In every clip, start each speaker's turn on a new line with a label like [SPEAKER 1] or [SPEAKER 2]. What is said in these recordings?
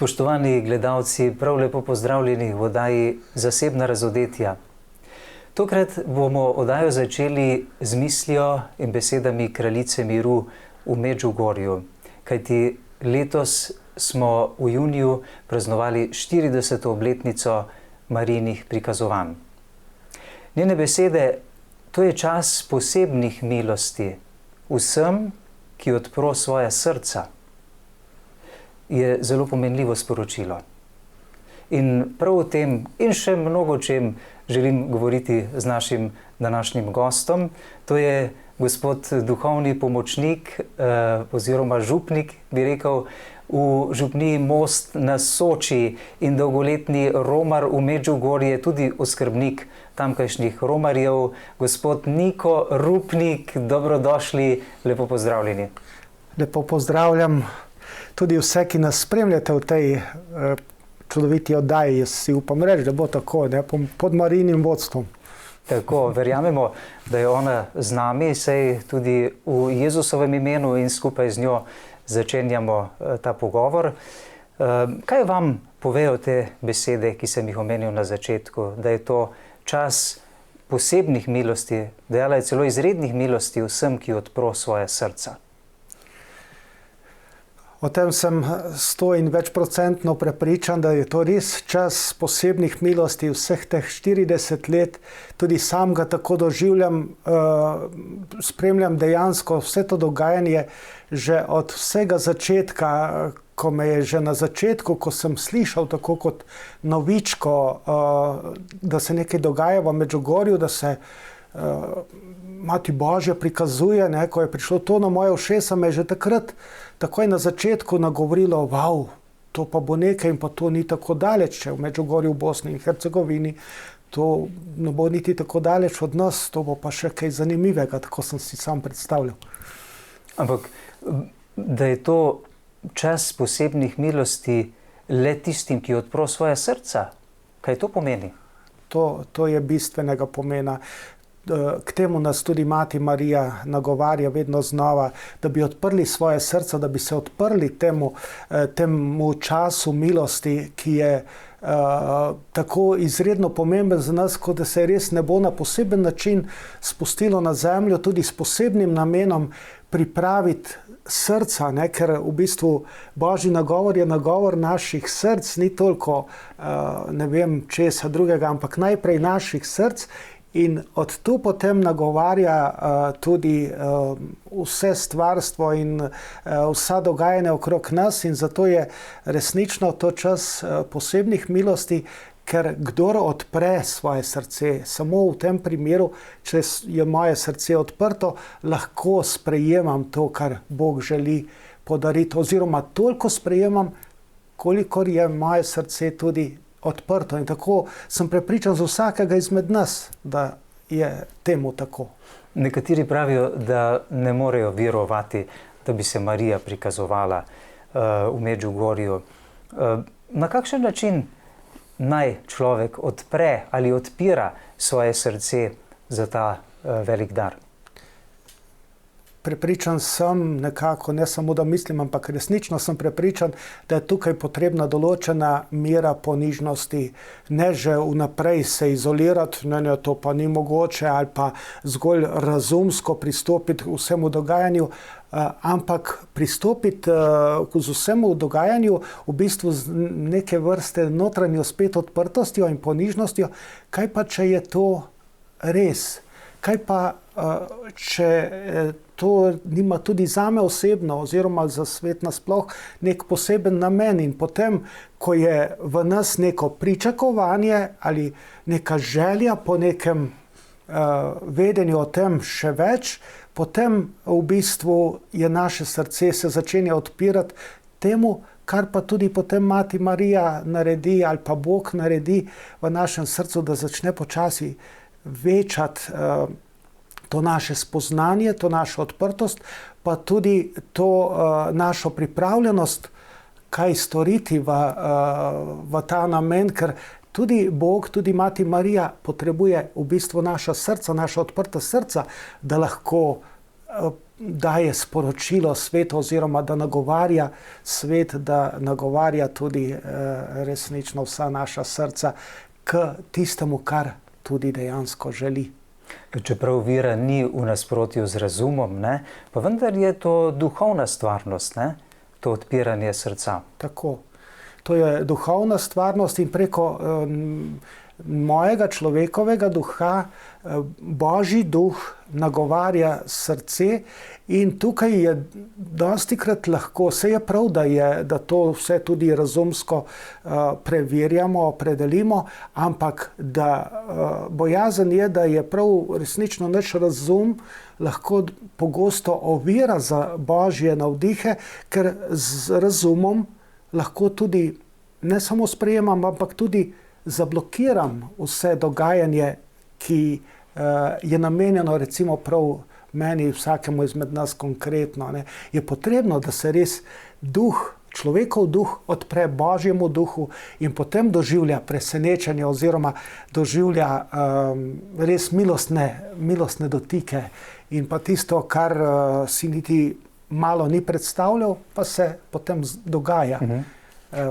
[SPEAKER 1] Spoštovani gledalci, prav lepo pozdravljeni v oddaji Zasebna razodetja. Tokrat bomo oddajo začeli z mislijo in besedami kraljice miru v Medžugorju, kajti letos smo v juniju praznovali 40. obletnico Marijinih prikazovanj. Njene besede: to je čas posebnih milosti vsem, ki odpro svoja srca, je zelo pomenljivo sporočilo. In prav o tem in še mnogo čem želim govoriti z našim današnjim gostom. To je gospod duhovni pomočnik oziroma župnik, bi rekel, v župniji Most na Soči in dolgoletni romar v Medžugorje, tudi oskrbnik tamkajšnjih romarjev, gospod Niko Rupnik. Dobrodošli, lepo pozdravljeni.
[SPEAKER 2] Lepo pozdravljam tudi vse, ki nas spremljate v tej čudoviti oddaji. Jaz si upam reči, da bo tako, ne, pod Marijinim vodstvom.
[SPEAKER 1] Tako, verjamemo, da je ona z nami, saj tudi v Jezusovem imenu in skupaj z njo začenjamo ta pogovor. Kaj vam povejo te besede, ki sem jih omenil na začetku, da je to čas posebnih milosti, dejala je celo izrednih milosti vsem, ki odpro svoja srca?
[SPEAKER 2] O tem sem 100 in večprocentno prepričan, da je to res čas posebnih milosti vseh teh 40 let. Tudi sam ga tako doživljam, spremljam dejansko vse to dogajanje že od vsega začetka, ko me je že na začetku, ko sem slišal tako kot novičko, da se nekaj dogaja v Medžugorju, da se Mati Božja prikazuje, ne, ko je prišlo to na moje ušesa, me je že takrat takoj na začetku nagovorilo: wow, to pa bo nekaj in pa to ni tako daleč, če v Medžugorju, v Bosni in Hercegovini, to ne bo niti tako daleč od nas, to bo pa še kaj zanimivega, tako sem si sam predstavljal.
[SPEAKER 1] Ampak, da je to čas posebnih milosti le tistim, ki odpro svoja srca, kaj to pomeni?
[SPEAKER 2] To je bistvenega pomena. K temu nas tudi Mati Marija nagovarja vedno znova, da bi odprli svoje srca, da bi se odprli temu času milosti, ki je tako izredno pomemben za nas, kot da se res nebo na poseben način spustilo na zemljo, tudi s posebnim namenom pripraviti srca, ne? Ker v bistvu Božji nagovor je nagovor naših src, ni toliko ne vem česa drugega, ampak najprej naših src. In od tu potem nagovarja tudi vse stvarstvo in vsa dogajanja okrog nas, in zato je resnično to čas posebnih milosti, ker kdor odpre svoje srce, samo v tem primeru, če je moje srce odprto, lahko sprejemam to, kar Bog želi podariti, oziroma toliko sprejemam, kolikor je moje srce tudi odprto. In tako sem prepričan za vsakega izmed nas, da je temu tako.
[SPEAKER 1] Nekateri pravijo, da ne morejo verovati, da bi se Marija prikazovala v Medžugorju. Na kakšen način naj človek odpre ali odpira svoje srce za ta velik dar?
[SPEAKER 2] Prepričan sem nekako, ne samo da mislim, ampak resnično sem prepričan, da je tukaj potrebna določena mera ponižnosti. Ne že vnaprej se izolirati, ne, to pa ni mogoče, ali pa zgolj razumsko pristopiti k vsemu dogajanju, ampak pristopiti k vsemu dogajanju v bistvu z neke vrste notranjo spet odprtostjo in ponižnostjo. Kaj pa, če je to res? Kaj pa, če to nima tudi zame osebno oziroma za svet nasploh nek poseben namen, in potem, ko je v nas neko pričakovanje ali neka želja po nekem vedenju o tem še več, potem v bistvu je naše srce se začenja odpirati temu, kar pa tudi potem Mati Marija naredi ali pa Bog naredi v našem srcu, da začne počasi večati to naše spoznanje, to našo odprtost, pa tudi to našo pripravljenost, kaj storiti v ta namen, ker tudi Bog, tudi Mati Marija potrebuje v bistvu naša srca, naša odprta srca, da lahko daje sporočilo svetu oziroma da nagovarja svet, da nagovarja tudi resnično vsa naša srca k tistemu, kar tudi dejansko želi.
[SPEAKER 1] Čeprav vera ni v nasprotju z razumom, ne, pa vendar je to duhovna stvarnost, ne, to odpiranje srca.
[SPEAKER 2] Tako. To je duhovna stvarnost in preko mojega človekovega duha Božji duh nagovarja srce in tukaj je dostikrat lahko, se je prav, da to vse tudi razumsko preverjamo, opredelimo, ampak da bojazen je, da je prav resnično naš razum lahko pogosto ovira za Božje navdihe, ker z razumom lahko tudi ne samo sprejemam, ampak tudi zablokiram vse dogajanje, ki je namenjeno recimo prav meni, vsakemu izmed nas konkretno. Ne. Je potrebno, da se res človekov duh odpre Božjemu duhu in potem doživlja presenečenje oziroma doživlja res milostne dotike in pa tisto, kar si niti malo ni predstavljal, pa se potem dogaja.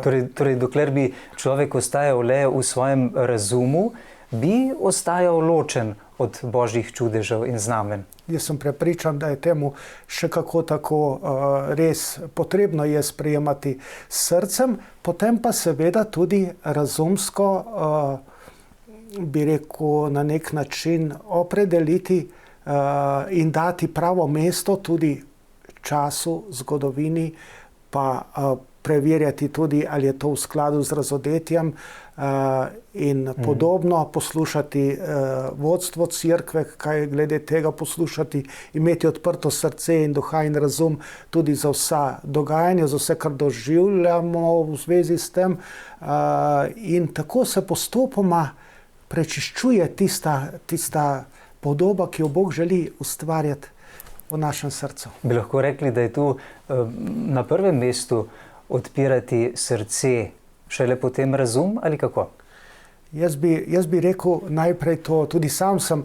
[SPEAKER 1] Torej, dokler bi človek ostajal le v svojem razumu, bi ostajal ločen od Božjih čudežev in znamen.
[SPEAKER 2] Jaz sem prepričan, da je temu še kako tako res potrebno je sprejemati s srcem, potem pa seveda tudi razumsko, bi rekel, na nek način opredeliti in dati pravo mesto tudi času, zgodovini, pa preverjati tudi, ali je to v skladu z razodetjem in podobno, poslušati vodstvo cerkve, kaj glede tega poslušati, imeti odprto srce in duha in razum tudi za vsa dogajanja, za vse, kar doživljamo v zvezi s tem. In tako se postopoma prečiščuje tista podoba, ki jo Bog želi ustvarjati v našem srcu.
[SPEAKER 1] Bi lahko rekli, da je tu na prvem mestu odpirati srce, šele potem razum ali kako?
[SPEAKER 2] Jaz bi rekel najprej to, tudi sam sem,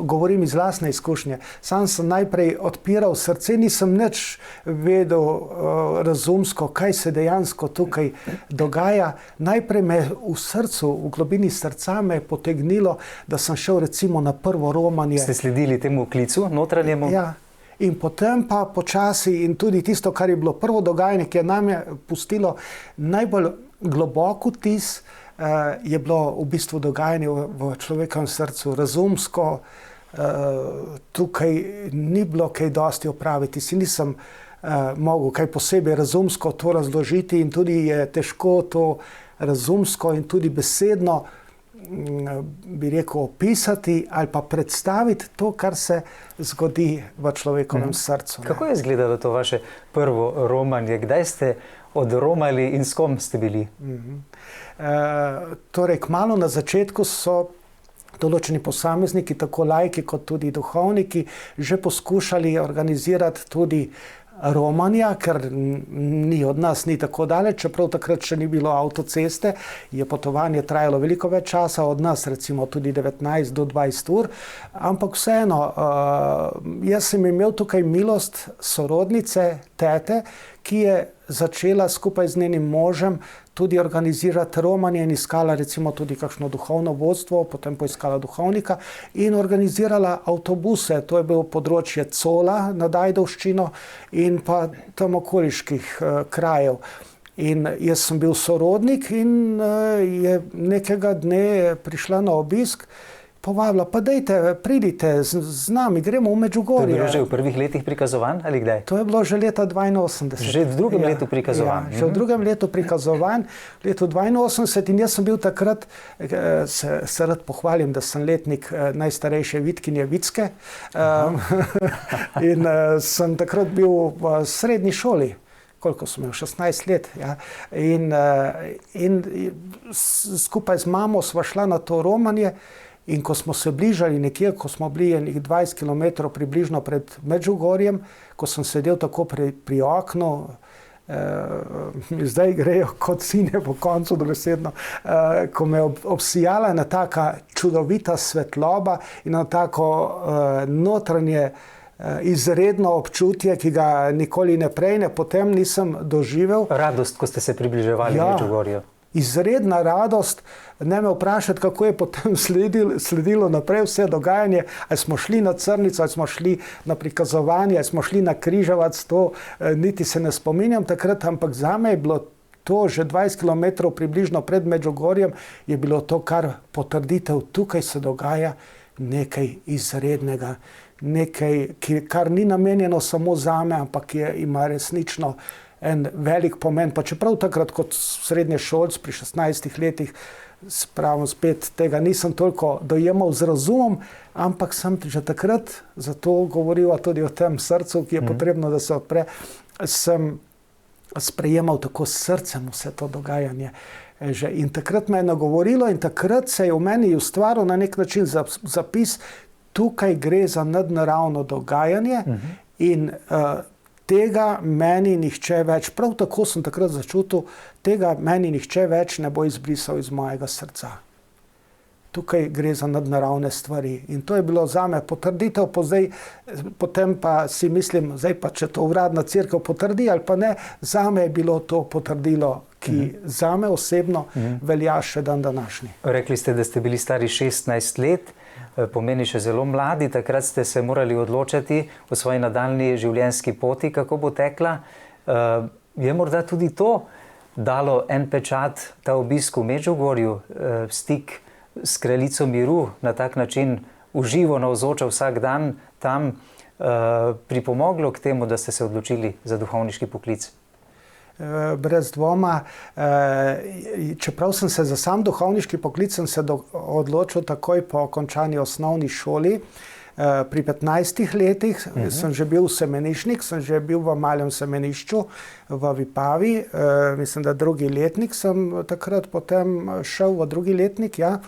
[SPEAKER 2] govorim iz lastne izkušnje, sam sem najprej odpiral srce, nisem nič vedel razumsko, kaj se dejansko tukaj dogaja. Najprej me v srcu, v globini srca me je potegnilo, da sem šel recimo na prvo romanje.
[SPEAKER 1] Ste sledili temu klicu notranjemu?
[SPEAKER 2] Ja. In potem pa počasi in tudi tisto, kar je bilo prvo dogajanje, ki je name pustilo najbolj globok vtis, je bilo v bistvu dogajanje v človekovem srcu razumsko. Tukaj ni bilo kaj dosti opraviti, si nisem mogel kaj posebej razumsko to razložiti in tudi je težko to razumsko in tudi besedno, bi rekel, opisati ali pa predstaviti to, kar se zgodi v človekovem srcu.
[SPEAKER 1] Kako je izgledalo to vaše prvo romanje? Kdaj ste odromali in s kom ste bili?
[SPEAKER 2] Torej, kmalu na začetku so določeni posamezniki, tako laiki kot tudi duhovniki, že poskušali organizirati tudi romanja, ker ni od nas ni tako daleč, čeprav takrat še ni bilo avtoceste, je potovanje trajalo veliko več časa, od nas recimo tudi 19 do 20 ur, ampak vseeno, jaz sem imel tukaj milost sorodnice, tete, ki je začela skupaj z njenim možem tudi organizirati romanje in iskala recimo tudi kakšno duhovno vodstvo, potem poiskala duhovnika in organizirala avtobuse. To je bilo področje Cola nad Ajdovščino in pa tam okoliških krajev. In jaz sem bil sorodnik in je nekega dne prišla na obisk, povabila, pa dejte, pridite z nami, gremo v Medžugorje.
[SPEAKER 1] To je bilo že v prvih letih prikazovanj ali kdaj?
[SPEAKER 2] To je bilo že leta 82.
[SPEAKER 1] Že v drugem letu prikazovanj?
[SPEAKER 2] Ja, že v drugem letu prikazovanj, letu 82 in jaz sem bil takrat, se rad pohvalim, da sem letnik najstarejše Vitkinje Vicke in sem takrat bil v srednji šoli. Koliko sem imel? 16 let. Ja. In skupaj z mamo sva šla na to romanje. In ko smo se bližali nekje, ko smo bili 20 km približno pred Medžugorjem, ko sem sedel tako pri oknu, zdaj grejo kot sine po koncu dobesedno, ko me obsijala ena taka čudovita svetloba in ena tako notranje izredno občutje, ki ga nikoli ne prejne, potem nisem doživel.
[SPEAKER 1] Radost, ko ste se približevali Medžugorju.
[SPEAKER 2] Izredna radost. Ne me vprašati, kako je potem sledilo naprej vse dogajanje, ali smo šli na Crnico, ali smo šli na prikazovanje, ali smo šli na Križevac, to niti se ne spominjam takrat, ampak zame je bilo to že 20 km približno pred Medžugorjem, je bilo to kar potrditev, tukaj se dogaja nekaj izrednega, nekaj, kar ni namenjeno samo zame, ampak ima resnično en velik pomen, pa čeprav takrat kot srednješolc pri 16 letih, spravim spet, tega nisem toliko dojemal z razumom, ampak sem že takrat, zato govorila tudi o tem srcu, ki je potrebno, da se odpre, sem sprejemal tako s srcem vse to dogajanje. In takrat me je nagovorilo in takrat se je v meni ustvaril na nek način zapis, tukaj gre za nadnaravno dogajanje in tega meni nihče več, prav tako sem takrat začutil, tega meni nihče več ne bo izbrisal iz mojega srca. Tukaj gre za nadnaravne stvari in to je bilo zame potrditev, potem pa si mislim, zdaj pa če to uradna cerkev potrdi ali pa ne, zame je bilo to potrdilo, ki zame osebno velja še dan današnji.
[SPEAKER 1] Rekli ste, da ste bili stari 16 let, pomeni še zelo mladi, takrat ste se morali odločati o svoji nadaljnji življenjski poti, kako bo tekla. Je morda tudi to dalo en pečat, ta obisk v Medžugorju, stik s kraljico miru, na tak način uživo navzoča vsak dan tam, pripomoglo k temu, da ste se odločili za duhovniški poklic?
[SPEAKER 2] Brez dvoma. Čeprav sem se za sam duhovniški poklic sem se odločil takoj po končani osnovni šoli. Pri 15 letih sem že bil semeniščnik, sem že bil v malem semenišču v Vipavi. Mislim, da drugi letnik sem takrat potem šel v drugi letnik. Ja.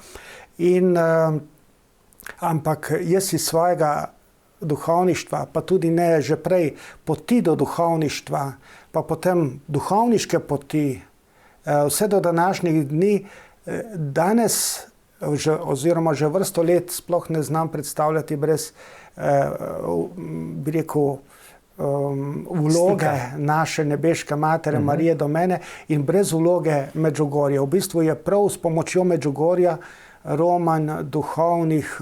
[SPEAKER 2] Ampak jaz iz svojega duhovništva, pa tudi ne že prej, poti do duhovništva, pa potem duhovniške poti, vse do današnjih dni, danes oziroma že vrsto let sploh ne znam predstavljati brez, bi rekel, vloge naše nebeške Matere Marije do mene in brez vloge Medžugorja. V bistvu je prav s pomočjo Medžugorja roman duhovnih,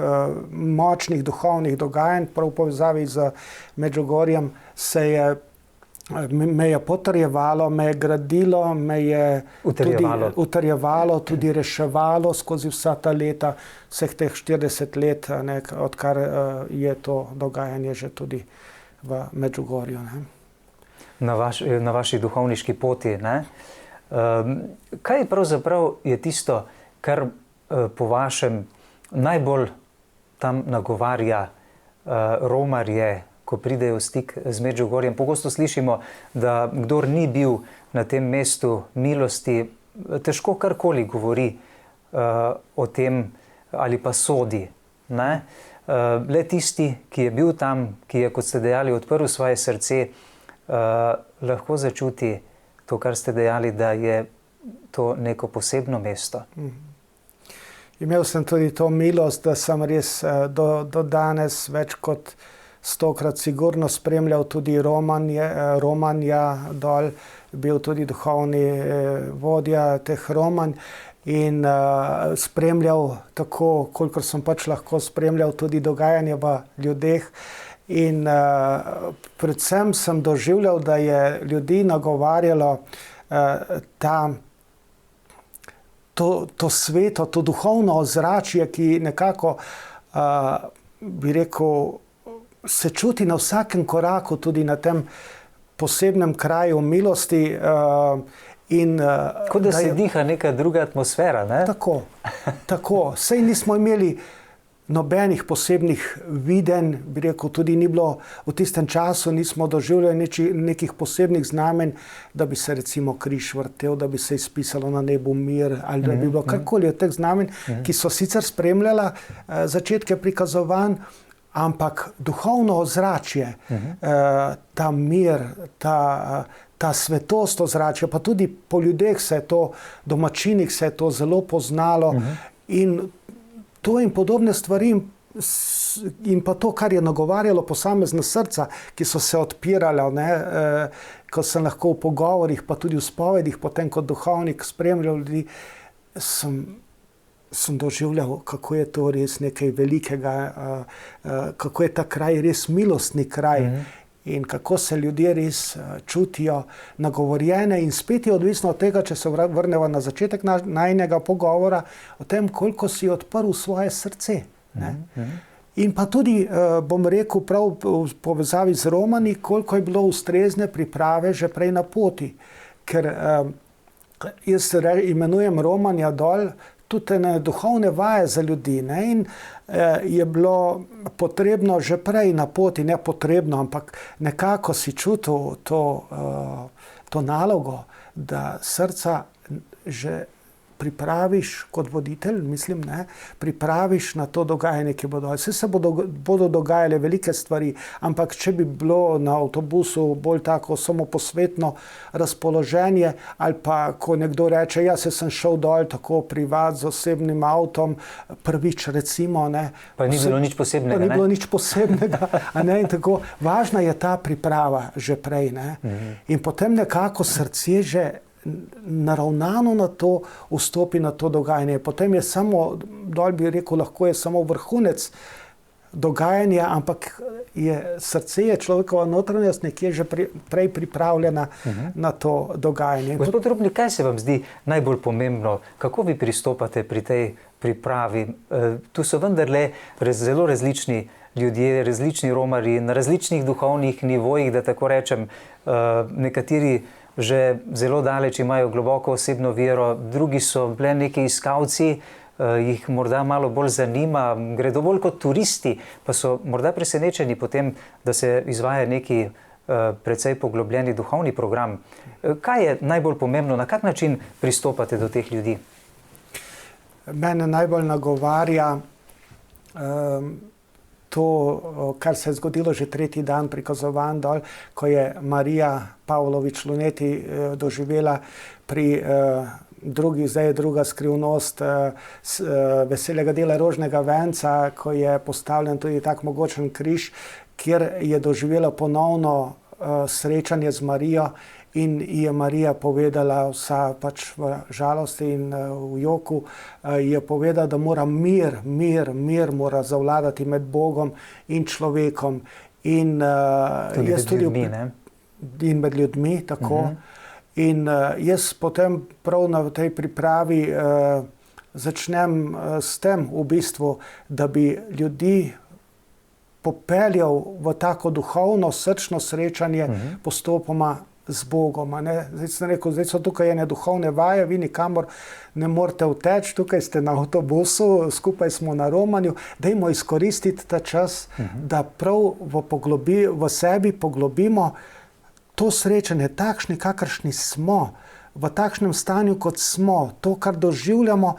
[SPEAKER 2] močnih duhovnih dogajanj, prav v povezavi z Medžugorjem me je potrjevalo, me je gradilo, me je utrjevalo, tudi reševalo skozi vsa ta leta, vseh teh 40 let, odkar je to dogajanje že tudi v Medžugorju.
[SPEAKER 1] Na vaši duhovniški poti. Kaj pravzaprav je tisto, kar po vašem najbolj tam nagovarja romarje, ko pridejo v stik z Medžugorjem? Pogosto slišimo, da kdor ni bil na tem mestu milosti, težko karkoli govori o tem ali pa sodi. Le tisti, ki je bil tam, ki je, kot ste dejali, odprl svoje srce, lahko začuti to, kar ste dejali, da je to neko posebno mesto.
[SPEAKER 2] Imel sem tudi to milost, da sem res do danes več kot 100-krat sigurno spremljal tudi Romanja dol, bil tudi duhovni vodja teh Romanj in spremljal tako, kolikor sem pač lahko spremljal tudi dogajanje v ljudeh. In predvsem sem doživljal, da je ljudi nagovarjalo to sveto, to duhovno ozračje, ki nekako, bi rekel, se čuti na vsakem koraku, tudi na tem posebnem kraju milosti.
[SPEAKER 1] Kot da se diha neka druga atmosfera, ne?
[SPEAKER 2] Tako. Sej nismo imeli nobenih posebnih videnj, bi rekel, tudi ni bilo v tistem času, nismo doživljali nekih posebnih znamen, da bi se recimo križ vrtel, da bi se izpisalo na nebu mir, ali da bi bilo karkoli od teh znamen, ki so sicer spremljala začetke prikazovanj, ampak duhovno ozračje, ta mir, ta svetost ozračja, pa tudi po ljudeh se je to, domačinih se je to zelo poznalo in to in podobne stvari in pa to, kar je nagovarjalo posamezna srca, ki so se odpirala, ko sem lahko v pogovorih, pa tudi v spovedih, potem kot duhovnik spremljal ljudi, sem doživljal, kako je to res nekaj velikega, kako je ta kraj res milostni kraj in kako se ljudje res čutijo nagovorjene in spet je odvisno od tega, če se vrnemo na začetek najinega pogovora, o tem, koliko si odprl svoje srce. In pa tudi, bom rekel, prav v povezavi z romani, koliko je bilo ustrezne priprave že prej na poti. Ker jaz imenujem romanja dol, tudi ene duhovne vaje za ljudi. In je bilo potrebno že prej na poti, ne potrebno, ampak nekako si čutil to nalogo, da srca že pripraviš kot voditelj, mislim, pripraviš na to dogajanje, ki bo dojelo. Vse se bodo dogajale velike stvari, ampak če bi bilo na avtobusu bolj tako samoposvetno razpoloženje, ali pa ko nekdo reče, ja, sem šel dol tako privat z osebnim avtom, prvič recimo.
[SPEAKER 1] Pa ni bilo nič posebnega.
[SPEAKER 2] Pa ni bilo nič posebnega. In tako, važna je ta priprava že prej. In potem nekako srce že naravnano na to vstopi na to dogajanje. Potem je samo, dol bi rekel, lahko je samo vrhunec dogajanja, ampak srce je človekova notranjost nekje že prej pripravljena na to dogajanje.
[SPEAKER 1] Gospod Rupnik, kaj se vam zdi najbolj pomembno? Kako vi pristopate pri tej pripravi? Tu so vendarle zelo različni ljudje, različni romarji, na različnih duhovnih nivojih, da tako rečem, nekateri že zelo daleč imajo globoko osebno vero, drugi so bile neki iskalci, jih morda malo bolj zanima, gredo bolj kot turisti, pa so morda presenečeni potem, da se izvaja neki precej poglobljeni duhovni program. Kaj je najbolj pomembno, na kak način pristopate do teh ljudi?
[SPEAKER 2] Mene najbolj nagovarja to, kar se je zgodilo že tretji dan prikazovanj dol, ko je Marija Pavlovič Luneti doživela pri drugih, zdaj je druga skrivnost veselega dela rožnega venca, ko je postavljen tudi tak mogočen križ, kjer je doživela ponovno srečanje z Marijo in je Marija povedala vsa pač v žalosti in v joku, je povedala, da mora mir mora zavladati med Bogom in človekom. In med ljudmi, tako. In jaz potem prav na tej pripravi začnem s tem v bistvu, da bi ljudi popeljal v tako duhovno, srčno srečanje postopoma z Bogom. Zdaj sem rekel, zdaj so tukaj ene duhovne vaje, vi nikamor ne morete uteči, tukaj ste na avtobusu, skupaj smo na romanju, dajmo izkoristiti ta čas, da prav v sebi poglobimo to srečanje, takšni, kakršni smo, v takšnem stanju, kot smo, to, kar doživljamo,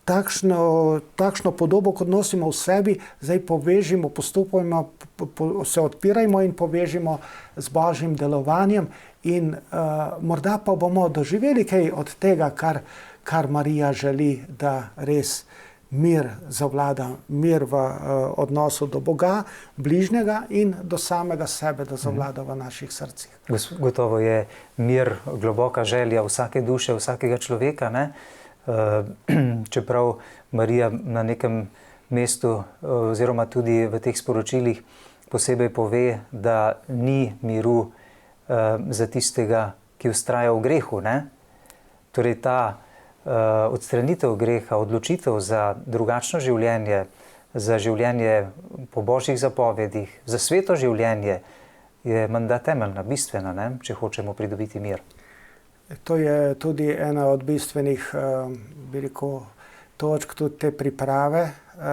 [SPEAKER 2] takšno podobo, kot nosimo v sebi, zdaj povežimo, postopoma se odpirajmo in povežimo z Božjim delovanjem in morda pa bomo doživeli kaj od tega, kar Marija želi, da res mir zavlada, mir v odnosu do Boga, bližnjega in do samega sebe, da zavlada v naših srcih.
[SPEAKER 1] Gotovo je mir globoka želja vsake duše, vsakega človeka, čeprav Marija na nekem mestu oziroma tudi v teh sporočilih posebej pove, da ni miru za tistega, ki vztraja v grehu. Torej ta odstranitev greha, odločitev za drugačno življenje, za življenje po Božjih zapovedih, za sveto življenje je menda temeljna, bistvena, če hočemo pridobiti mir.
[SPEAKER 2] To je tudi ena od bistvenih točk tudi te priprave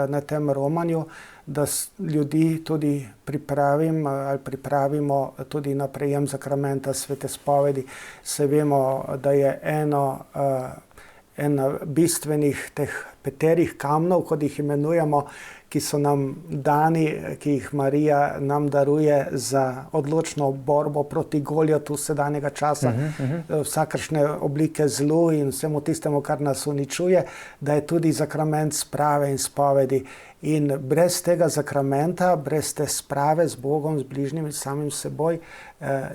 [SPEAKER 2] na tem romanju, da ljudi tudi pripravimo tudi na prejem zakramenta svete spovedi. Se vemo, da je ena bistvenih teh peterih kamnov, kot jih imenujemo, ki so nam dani, ki jih Marija nam daruje za odločno borbo proti Goljotu sedanjega časa, vsakršne oblike zlu in vsemu tistemu, kar nas uničuje, da je tudi sakrament sprave in spovedi. In brez tega sakramenta, brez te sprave z Bogom, z bližnjim in samim seboj,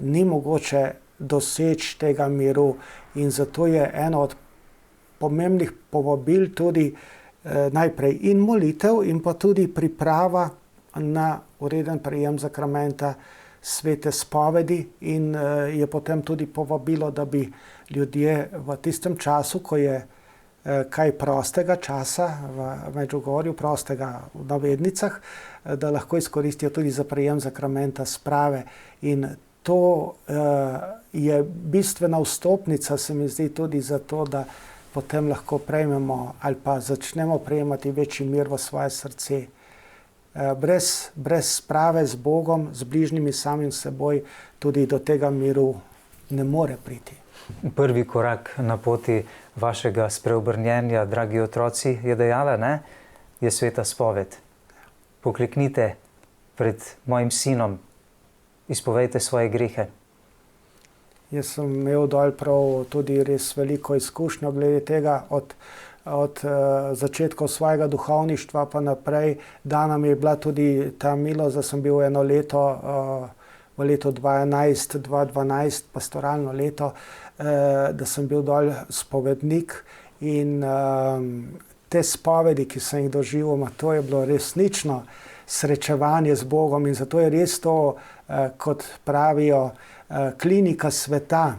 [SPEAKER 2] ni mogoče doseči tega miru. In zato je eno od pomembnih povabil tudi najprej in molitev in pa tudi priprava na ureden prejem sakramenta svete spovedi in je potem tudi povabilo, da bi ljudje v tistem času, ko je kaj prostega časa v Medžugorju, prostega v navednicah, da lahko izkoristijo tudi za prejem sakramenta sprave. In to je bistvena vstopnica, se mi zdi, tudi zato, da potem lahko prejmemo ali pa začnemo prejemati večji mir v svoje srce. Brez sprave z Bogom, z bližnjimi samim seboj, tudi do tega miru ne more priti.
[SPEAKER 1] Prvi korak na poti vašega spreobrnjenja, dragi otroci, je dejala, ne? Je sveta spoved. Pokleknite pred mojim sinom, izpovejte svoje grehe.
[SPEAKER 2] Jaz sem imel dol prav tudi res veliko izkušnjo glede tega od začetkov svojega duhovništva pa naprej. Dana mi je bila tudi ta milost, da sem bil eno leto, v letu 2011-2012, pastoralno leto, da sem bil dol spovednik in te spovedi, ki sem jih doživel, to je bilo resnično srečevanje z Bogom in zato je res to, kot pravijo, klinika sveta,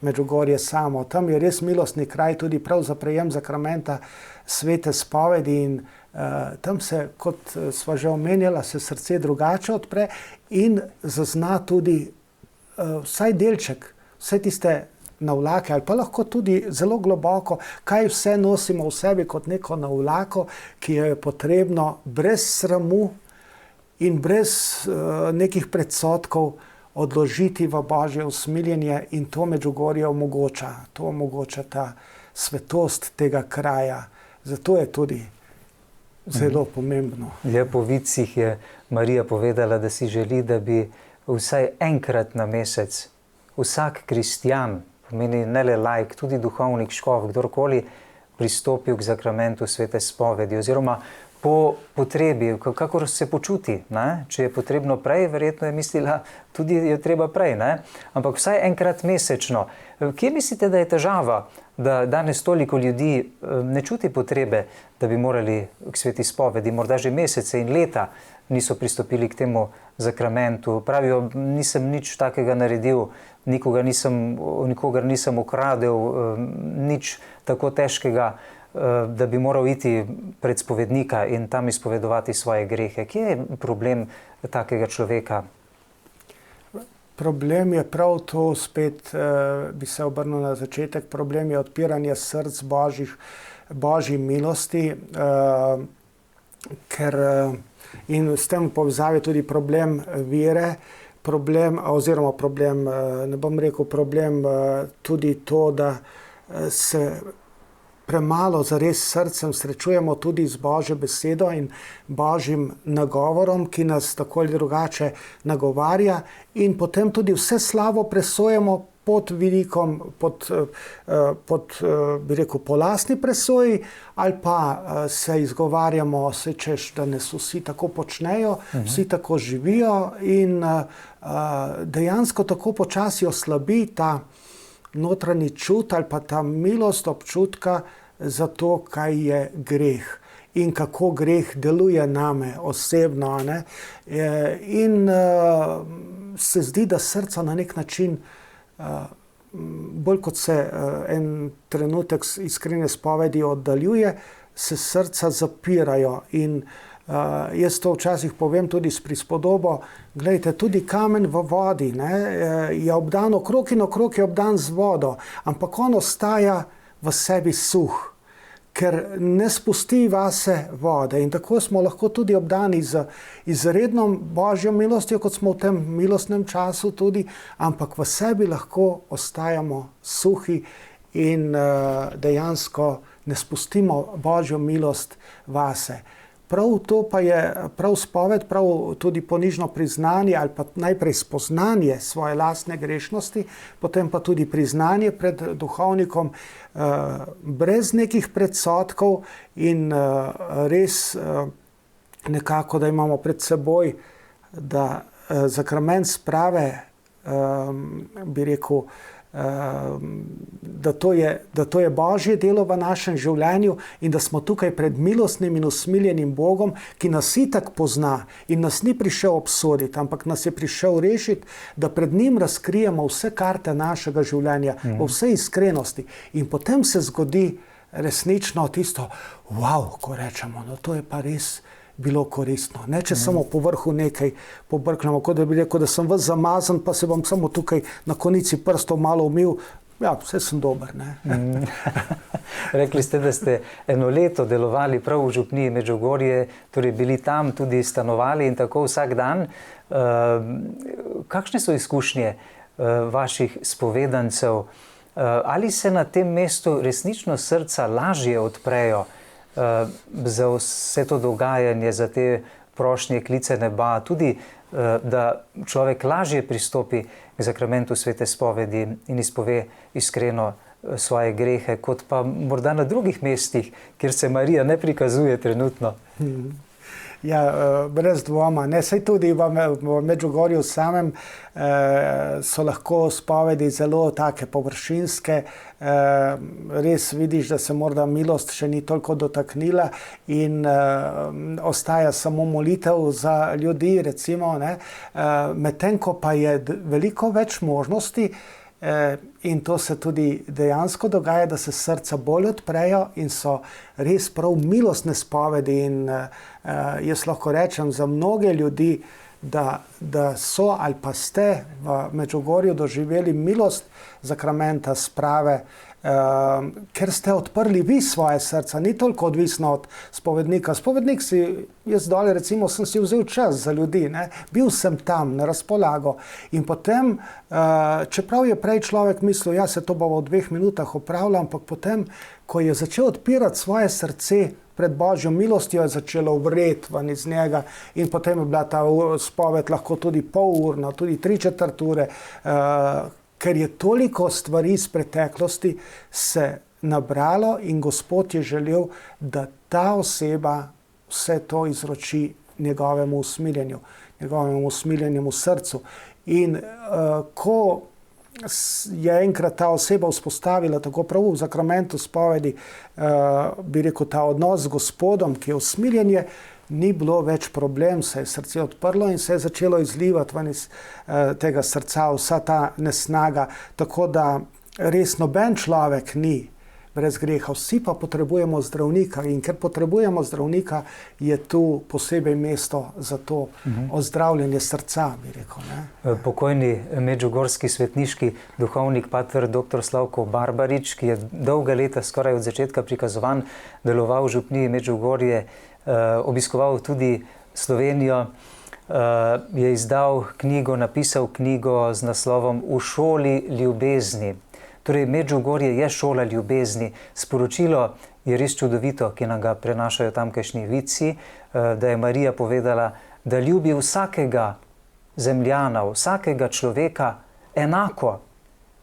[SPEAKER 2] Medžugorje samo. Tam je res milostni kraj tudi prav za prejem sakramenta svete spovedi in tam se, kot sva že omenjala, se srce drugače odpre in zazna tudi vsaj delček, vse tiste navlake ali pa lahko tudi zelo globoko, kaj vse nosimo v sebi kot neko navlako, ki jo je potrebno brez sramu in brez nekih predsodkov odložiti v Božje usmiljenje in to Medžugorje omogoča. To omogoča ta svetost tega kraja. Zato je tudi zelo pomembno.
[SPEAKER 1] Po vicih je Marija povedala, da si želi, da bi vsaj enkrat na mesec vsak kristjan, pomeni ne le laik, tudi duhovnik, škof, kdorkoli, pristopil k sakramentu svete spovedi oziroma po potrebi, kakor se počuti. Ne? Če je potrebno prej, verjetno je mislila, tudi je treba prej. Ne? Ampak vsaj enkrat mesečno. Kje mislite, da je težava, da danes toliko ljudi ne čuti potrebe, da bi morali k sveti spovedi, morda že mesece in leta niso pristopili k temu sakramentu? Pravijo, nisem nič takega naredil, nikogar nisem ukradel, nič tako težkega, da bi moral iti pred spovednika in tam izpovedovati svoje grehe. Kje je problem takega človeka?
[SPEAKER 2] Problem je prav to, spet bi se obrnil na začetek, problem je odpiranje src Božji milosti, ker in s tem povezavi tudi problem vere, ne bom rekel problem, tudi to, da se premalo zares s srcem srečujemo tudi z Božjo besedo in Božjim nagovorom, ki nas tako ali drugače nagovarja in potem tudi vse slavo presojamo pod vidikom, bi rekel, po lastni presoji ali pa se izgovarjamo, češ, da nas vsi tako počnejo, vsi tako živijo in dejansko tako počasi oslabi ta notranji čut ali pa ta milost občutka za to, kaj je greh in kako greh deluje name osebno. Ne? In se zdi, da srca na nek način, bolj kot se en trenutek iskrene spovedi oddaljuje, se srca zapirajo. In jaz to včasih povem tudi s prispodobo, gledajte, tudi kamen v vodi, ne, je obdan okrog in okrog je obdan z vodo, ampak on ostaja v sebi suh, ker ne spusti vase vode. In tako smo lahko tudi obdani z izredno Božjo milostjo, kot smo v tem milostnem času tudi, ampak v sebi lahko ostajamo suhi in dejansko ne spustimo Božjo milost vase. Prav to pa je prav spoved, prav tudi ponižno priznanje ali pa najprej spoznanje svoje lastne grešnosti, potem pa tudi priznanje pred duhovnikom brez nekih predsodkov in res nekako, da imamo pred seboj, da zakrament sprave, bi rekel, da to je Božje delo v našem življenju in da smo tukaj pred milostnim in usmiljenim Bogom, ki nas itak pozna in nas ni prišel obsoditi, ampak nas je prišel rešiti, da pred njim razkrijemo vse karte našega življenja, v vsej iskrenosti. In potem se zgodi resnično tisto, wow, ko rečemo, no to je pa res bilo koristno. Ne, če samo po vrhu nekaj pobrknemo, kot da bi rekel, da sem vas zamazan, pa se bom samo tukaj na konici prstov malo umil, ja, vse sem dober. Ne?
[SPEAKER 1] Rekli ste, da ste eno leto delovali prav v župniji Medžugorje, torej bili tam, tudi stanovali in tako vsak dan. Kakšne so izkušnje vaših spovedancev? Ali se na tem mestu resnično srca lažje odprejo za vse to dogajanje, za te prošnje, klice neba, tudi da človek lažje pristopi k zakramentu svete spovedi in izpove iskreno svoje grehe, kot pa morda na drugih mestih, kjer se Marija ne prikazuje trenutno?
[SPEAKER 2] Ja, brez dvoma. Ne, saj tudi v Medžugorju samem so lahko spovedi zelo take površinske. Res vidiš, da se morda milost še ni toliko dotaknila in ostaja samo molitev za ljudi, recimo. Medtem ko pa je veliko več možnosti, in to se tudi dejansko dogaja, da se srca bolj odprejo in so res prav milostne spovedi in jaz lahko rečem za mnoge ljudi, da so ali pa ste v Medžugorju doživeli milost zakramenta sprave, ker ste odprli vi svoje srca, ni toliko odvisno od spovednika. Spovednik si, jaz dole recimo sem si vzel čas za ljudi, ne? Bil sem tam na razpolago in potem, čeprav je prej človek mislil, ja se to bo v 2 minutah opravljal, ampak potem, ko je začel odpirati svoje srce pred Božjo milostjo, je začelo vreti ven iz njega in potem je bila ta spoved lahko tudi polurna, tudi 3/4 ure, ker je toliko stvari iz preteklosti se nabralo in Gospod je želel, da ta oseba vse to izroči njegovemu usmiljenemu srcu. In ko je enkrat ta oseba vzpostavila tako prav v zakramentu spovedi, bi rekel, ta odnos z Gospodom, ki je usmiljenje, ni bilo več problem, se je srce odprlo in se je začelo izlivati ven iz tega srca vsa ta nesnaga, tako da res noben človek ni brez greha, vsi pa potrebujemo zdravnika in ker potrebujemo zdravnika, je tu posebej mesto za to ozdravljanje srca, bi rekel. Ne?
[SPEAKER 1] Pokojni medžugorski svetniški duhovnik pater dr. Slavko Barbarič, ki je dolga leta, skoraj od začetka prikazovan, deloval v župniji Medžugorje, obiskoval tudi Slovenijo, je izdal knjigo, napisal knjigo z naslovom V šoli ljubezni. Torej, Medžugorje je šola ljubezni. Sporočilo je res čudovito, ki nam ga prenašajo tamkajšnji vici, da je Marija povedala, da ljubi vsakega zemljana, vsakega človeka enako,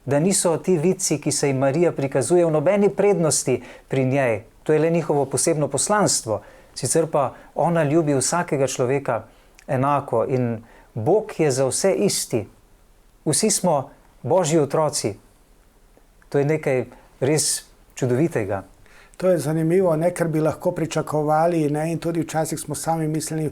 [SPEAKER 1] da niso ti vici, ki se jim Marija prikazuje, v nobeni prednosti pri njej. To je le njihovo posebno poslanstvo. Sicer pa ona ljubi vsakega človeka enako in Bog je za vse isti. Vsi smo Božji otroci. To je nekaj res čudovitega.
[SPEAKER 2] To je zanimivo, ne, ker bi lahko pričakovali, ne, in tudi včasih smo sami mislili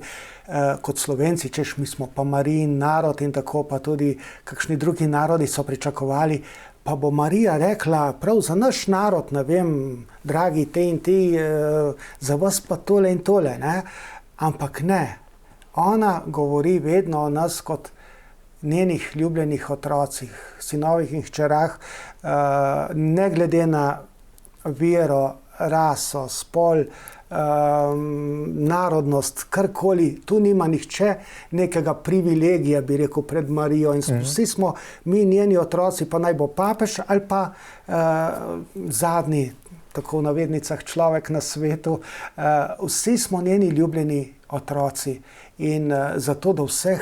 [SPEAKER 2] kot Slovenci, češ mi smo pa Marijin narod in tako, pa tudi kakšni drugi narodi so pričakovali, pa bo Marija rekla, prav za naš narod, ne vem, dragi te in ti, za vas pa tole in tole, ne? Ampak ne. Ona govori vedno o nas kot njenih ljubljenih otrocih, sinovih in hčerah, ne glede na vero, raso, spol, narodnost, karkoli, tu nima nihče nekega privilegija, bi rekel, pred Marijo in vsi smo mi njeni otroci, pa naj bo papež ali pa zadnji, tako v navednicah, človek na svetu, vsi smo njeni ljubljeni otroci in zato do vseh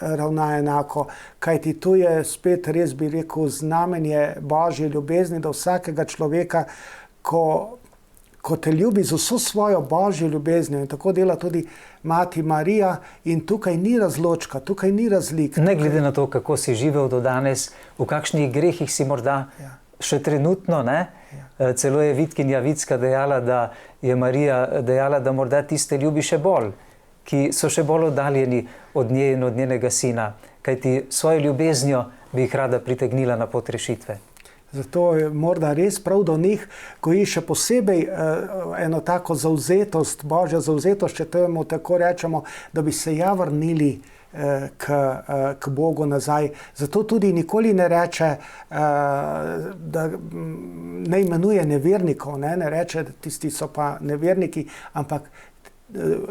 [SPEAKER 2] ravna enako, kajti tu je spet res, bi rekel, znamenje Božje ljubezni do vsakega človeka, ko te ljubi z vso svojo Božjo ljubeznijo in tako dela tudi Mati Marija in tukaj ni razločka, tukaj ni razlik.
[SPEAKER 1] Ne glede na to, kako si živel do danes, v kakšnih grehih si morda še trenutno, ne? Ja. Celo je Vitkinja Vitska dejala, da je Marija dejala, da morda tiste ljubi še bolj, ki so še bolj oddaljeni od nje in od njenega sina, kajti svojo ljubeznijo bi jih rada pritegnila na pot rešitve.
[SPEAKER 2] Zato je morda res prav do njih, ko ji še posebej eno tako zauzetost, Božja zauzetost, če temu tako rečemo, da bi se vrnili k Bogu nazaj. Zato tudi nikoli ne reče, da ne imenuje nevernikov, ne reče, da tisti so pa neverniki, ampak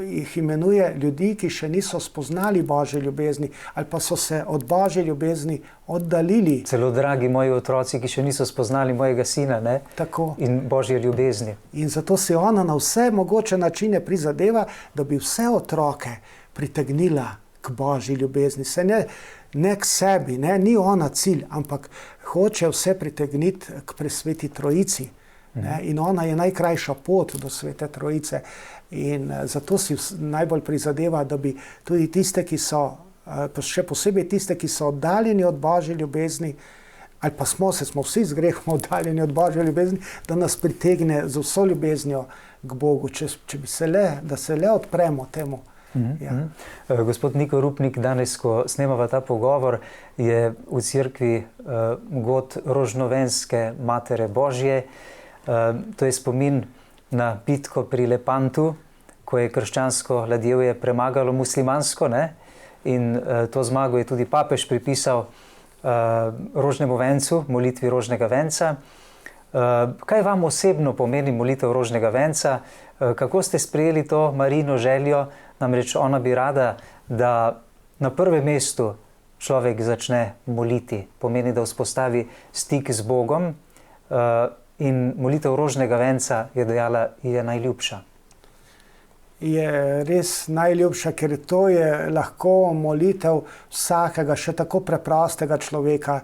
[SPEAKER 2] jih imenuje ljudi, ki še niso spoznali Božje ljubezni ali pa so se od Božje ljubezni oddaljili.
[SPEAKER 1] Celo dragi moji otroci, ki še niso spoznali mojega sina, ne?
[SPEAKER 2] Tako. In
[SPEAKER 1] Božje ljubezni.
[SPEAKER 2] In zato se ona na vse mogoče načine prizadeva, da bi vse otroke pritegnila k Božji ljubezni. Se ne k sebi, ne? Ni ona cilj, ampak hoče vse pritegniti k presveti Trojici. Ne? In ona je najkrajša pot do svete Trojice. In zato si najbolj prizadeva, da bi tudi tiste, ki so, še posebej tiste, ki so oddaljeni od Božje ljubezni, ali pa smo vsi z grehom oddaljeni od Božje ljubezni, da nas pritegne z vso ljubeznijo k Bogu, da se le odpremo temu. Ja.
[SPEAKER 1] Gospod Niko Rupnik, danes, ko snemava ta pogovor, je v cerkvi god Rožnovenske Matere Božje. To je spomin na bitko pri Lepantu, ko je krščansko ladjevje premagalo muslimansko, ne? In to zmago je tudi papež pripisal Rožnemu vencu, molitvi Rožnega venca. Kaj vam osebno pomeni molitev Rožnega venca? Kako ste sprejeli to Marijino željo? Namreč ona bi rada, da na prvem mestu človek začne moliti. Pomeni, da vzpostavi stik z Bogom. In molitev Rožnega venca, je dejala, je najljubša.
[SPEAKER 2] Je res najljubša, ker to je lahko molitev vsakega, še tako preprostega človeka.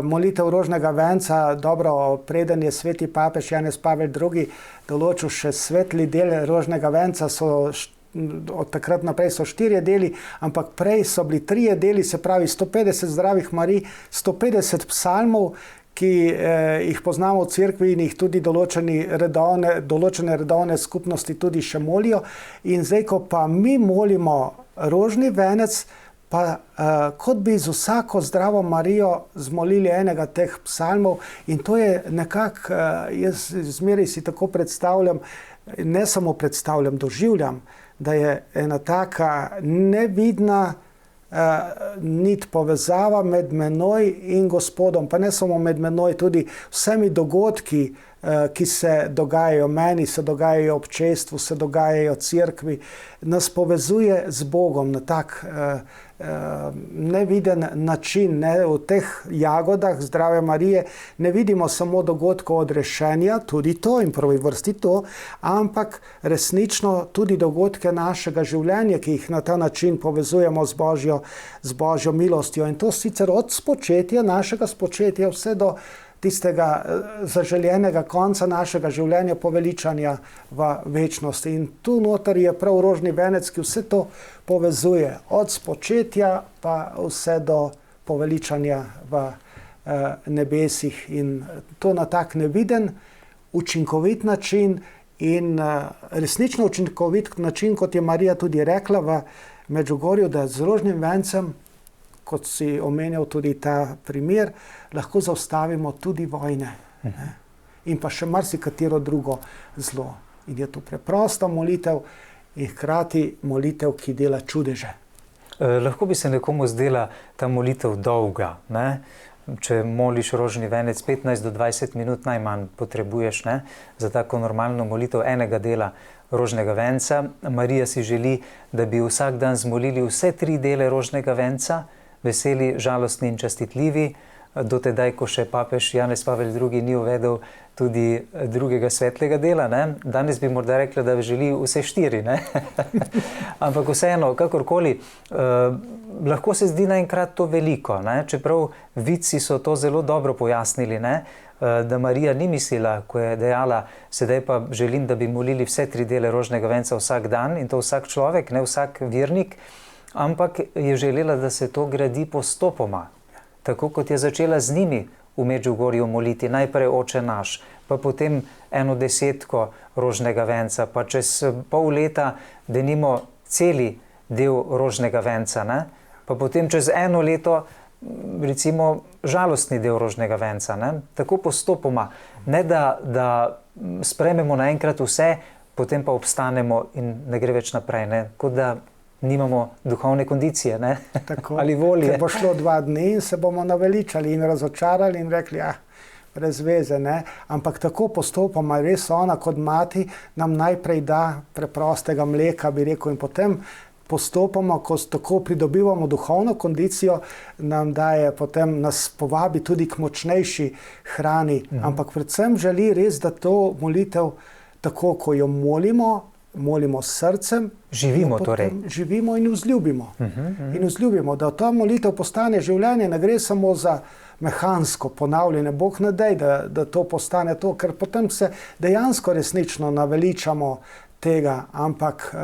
[SPEAKER 2] Molitev Rožnega venca, dobro, preden je sveti papež Janez Pavel II. Določil še svetli del Rožnega venca, od takrat naprej so 4 deli, ampak prej so bili 3 deli, se pravi 150 zdravih Marij, 150 psalmov, ki jih poznamo v cerkvi in jih tudi določene redovne skupnosti tudi še molijo. In zdaj, ko pa mi molimo Rožni venec, pa kot bi z vsako zdravo Marijo zmolili enega teh psalmov. In to je nekako, jaz zmeraj si tako predstavljam, ne samo predstavljam, doživljam, da je ena taka nevidna nit povezava med menoj in Gospodom, pa ne samo med menoj, tudi vsemi dogodki, ki se dogajajo meni, se dogajajo občestvu, se dogajajo cerkvi, nas povezuje z Bogom na tak neviden način. Ne? V teh jagodah Zdrave Marije ne vidimo samo dogodkov odrešenja, tudi to in prvi vrsti to, ampak resnično tudi dogodke našega življenja, ki jih na ta način povezujemo z Božjo milostjo. In to sicer od spočetja, našega spočetja, vse do tistega zaželjenega konca našega življenja, poveličanja v večnosti. In tu noter je prav Rožni venec, ki vse to povezuje, od spočetja pa vse do poveličanja v nebesih. In to na tak neviden, učinkovit način in resnično učinkovit način, kot je Marija tudi rekla v Medžugorju, da z Rožnim vencem, kot si omenjal tudi ta primer, lahko zaustavimo tudi vojne. In pa še marsikatero drugo zlo. In je to preprosta molitev in hkrati molitev, ki dela čudeže.
[SPEAKER 1] Lahko bi se nekomu zdela ta molitev dolga, ne? če moliš rožni venec, 15 do 20 minut najmanj potrebuješ, ne, za tako normalno molitev enega dela rožnega venca. Marija si želi, da bi vsak dan zmolili vse 3 dele rožnega venca, veseli, žalostni in častitljivi, do tedaj, ko še papež Janez Pavel II. Ni uvedel tudi drugega svetlega dela. Ne? Danes bi morda rekla, da želi vse 4. Ne? Ampak vseeno, kakorkoli, lahko se zdi naenkrat to veliko. Ne? Čeprav vidci so to zelo dobro pojasnili, ne? Da Marija ni mislila, ko je dejala, sedaj pa želim, da bi molili vse 3 dele rožnega venca vsak dan, in to vsak človek, ne vsak vernik, ampak je želela, da se to gradi postopoma. Tako kot je začela z njimi v Medžugorju moliti, najprej Oče naš, pa potem 1/10 rožnega venca, pa čez pol leta denimo celi del rožnega venca, ne? Pa potem čez 1 leto recimo žalostni del rožnega venca. Ne? Tako postopoma, ne da sprejmemo naenkrat vse, potem pa obstanemo in ne gre več naprej. Ne? Kot da nimamo duhovne kondicije, ne? Ali volje.
[SPEAKER 2] Ker bo šlo 2 dni in se bomo naveličali in razočarali in rekli, brez veze, ne? Ampak tako postopoma, res ona kot mati nam najprej da preprostega mleka, bi rekel, in potem postopoma, ko tako pridobivamo duhovno kondicijo, nam daje, potem nas povabi tudi k močnejši hrani. Ampak predvsem želi res, da to molitev, tako ko jo molimo s srcem,
[SPEAKER 1] živimo torej.
[SPEAKER 2] Živimo in vzljubimo. In vzljubimo, da ta molitev postane življenje, ne gre samo za mehansko ponavljanje. Bog ne daj, da to postane to, ker potem se dejansko resnično naveličamo tega. Ampak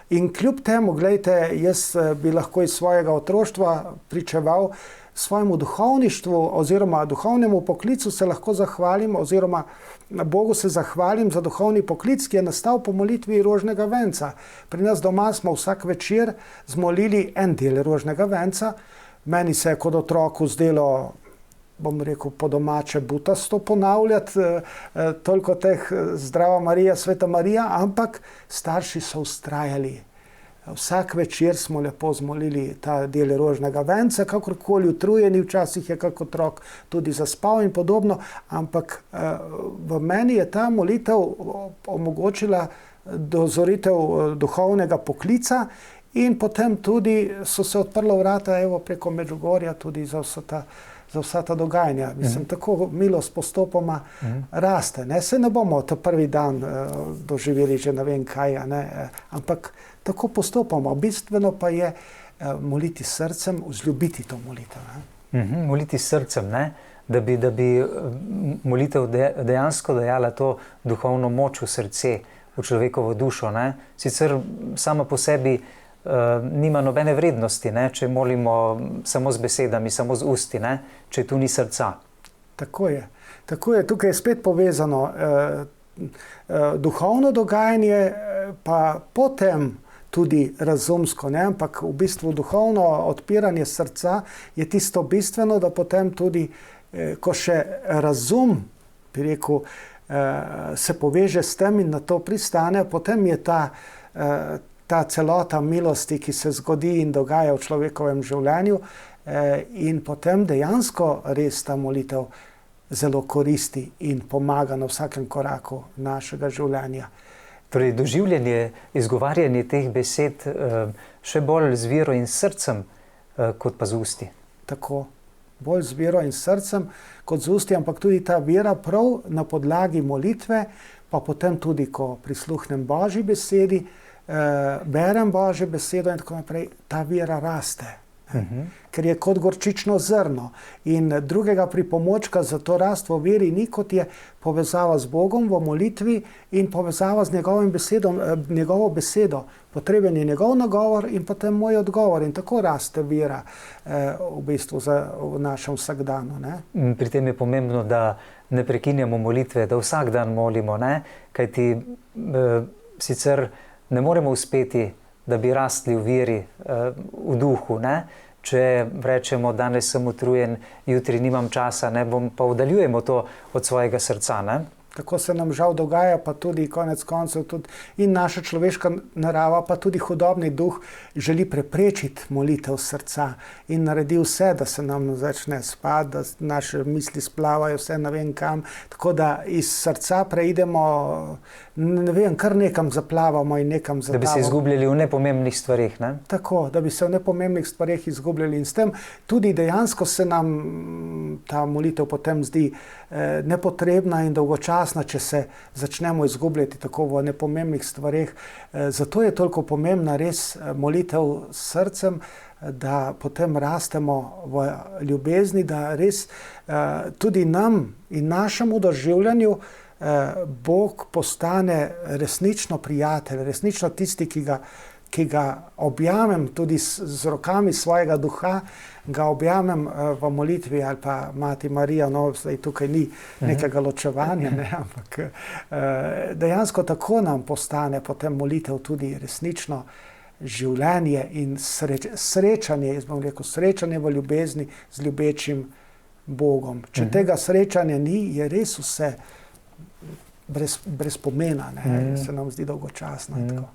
[SPEAKER 2] in kljub temu, gledajte, jaz bi lahko iz svojega otroštva pričeval svojemu duhovništvu oziroma duhovnemu poklicu se lahko zahvalim, oziroma Bogu se zahvalim za duhovni poklic, ki je nastal po molitvi rožnega venca. Pri nas doma smo vsak večer zmolili 1 del rožnega venca. Meni se je kot otroku zdelo, bom rekel, po domače butasto ponavljati toliko teh Zdrava Marija, Sveta Marija, ampak starši so vztrajali. Vsak večer smo lepo zmolili ta del rožnega venca, kakorkoli utrujeni, včasih je kak otrok tudi zaspal in podobno, ampak v meni je ta molitev omogočila dozoritev duhovnega poklica in potem tudi so se odprla vrata preko Medžugorja tudi za vsa ta dogajanja. Mislim, tako milost postopoma raste. Ne? Se ne bomo ta prvi dan doživeli že ne vem kaj, ampak tako postopoma. Bistveno pa je moliti srcem, vzljubiti to molitev.
[SPEAKER 1] Moliti srcem, ne? Da bi molitev dejansko dajala to duhovno moč v srce, v človekovo dušo. Ne? Sicer sama po sebi nima nobene vrednosti, ne? Če molimo samo z besedami, samo z usti, ne? Če tu ni srca.
[SPEAKER 2] Tako je. Tukaj je spet povezano duhovno dogajanje, pa potem tudi razumsko, ne? Ampak v bistvu duhovno odpiranje srca je tisto bistveno, da potem tudi, ko še razum, bi rekel, se poveže s tem in na to pristane, potem je ta celota milosti, ki se zgodi in dogaja v človekovem življenju, in potem dejansko res ta molitev zelo koristi in pomaga na vsakem koraku našega življenja.
[SPEAKER 1] Torej, doživljanje, izgovarjanje teh besed še bolj z vero in srcem, kot pa z usti.
[SPEAKER 2] Tako, bolj z vero in srcem kot z usti, ampak tudi ta vera prav na podlagi molitve, pa potem tudi, ko prisluhnem Božji besedi, berem Božjo besedo in tako naprej, ta vera raste. Ker je kot gorčično zrno. In drugega pripomočka za to rast v veri ni, kot je povezava z Bogom v molitvi in povezava z njegovo besedo. Potreben je njegov nagovor in potem moj odgovor. In tako raste vera v bistvu v našem vsakdanu. Ne?
[SPEAKER 1] Pri tem je pomembno, da ne prekinjamo molitve, da vsak dan molimo, ne? Kajti sicer ne moremo uspeti, da bi rastli v veri, v duhu, ne? Če rečemo, danes sem utrujen, jutri nimam časa, ne? Pa oddaljujemo to od svojega srca, ne?
[SPEAKER 2] Tako se nam žal dogaja, pa tudi konec koncev tudi in naša človeška narava, pa tudi hudobni duh želi preprečiti molitev srca in naredi vse, da se nam začne spati, da naše misli splavajo vse ne vem kam, tako da iz srca preidemo, ne vem, kar nekam zaplavamo in nekam zatavamo.
[SPEAKER 1] Da bi se izgubljali v nepomembnih stvareh, ne?
[SPEAKER 2] Tako, da bi se v nepomembnih stvareh izgubljali in s tem tudi dejansko se nam ta molitev potem zdi nepotrebna in dolgočasna, če se začnemo izgubljati tako v nepomembnih stvareh. Zato je toliko pomembna res molitev s srcem, da potem rastemo v ljubezni, da res tudi nam in našemu doživljanju Bog postane resnično prijatelj, resnično tisti, ki ga objamem tudi z rokami svojega duha, ga objamem v molitvi ali pa Mati Marija, no, zdaj tukaj ni nekega ločevanja, ne, ampak dejansko tako nam postane potem molitev tudi resnično življenje in srečanje, jaz bom rekel, srečanje v ljubezni z ljubečim Bogom. Če tega srečanja ni, je res vse brez pomena, ne, se nam zdi dolgočasno. Tako.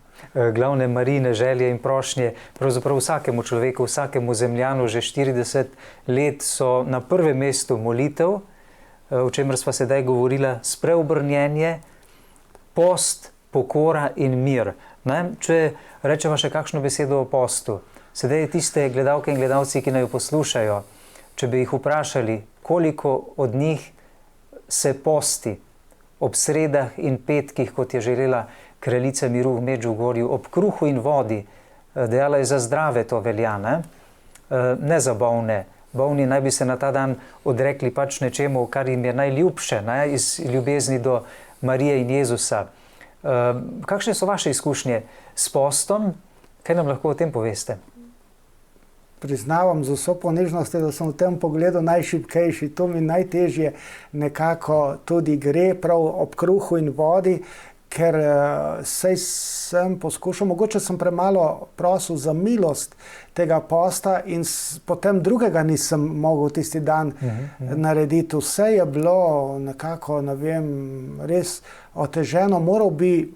[SPEAKER 1] Glavne Marijine želje in prošnje, pravzaprav vsakemu človeku, vsakemu zemljanu že 40 let so na prvem mestu molitev, o čemer sva sedaj govorila, spreobrnjenje, post, pokora in mir. Ne? Če rečemo še kakšno besedo o postu, sedaj tiste gledalke in gledalci, ki naj jo poslušajo, če bi jih vprašali, koliko od njih se posti ob sredah in petkih, kot je želela kraljica miru v Medžugorju, ob kruhu in vodi, dejala je za zdrave to velja, ne za bolne. Bolni naj bi se na ta dan odrekli pač nečemu, kar jim je najljubše, ne? Iz ljubezni do Marije in Jezusa. Kakšne so vaše izkušnje s postom? Kaj nam lahko o tem poveste?
[SPEAKER 2] Priznavam z vso ponižnostjo, da sem v tem pogledu najšibkejši. To mi najtežje nekako tudi gre prav ob kruhu in vodi, ker sej sem poskušal, mogoče sem premalo prosil za milost tega posta in potem drugega nisem mogel tisti dan narediti. Vse je bilo nekako, ne vem, res oteženo. Moral bi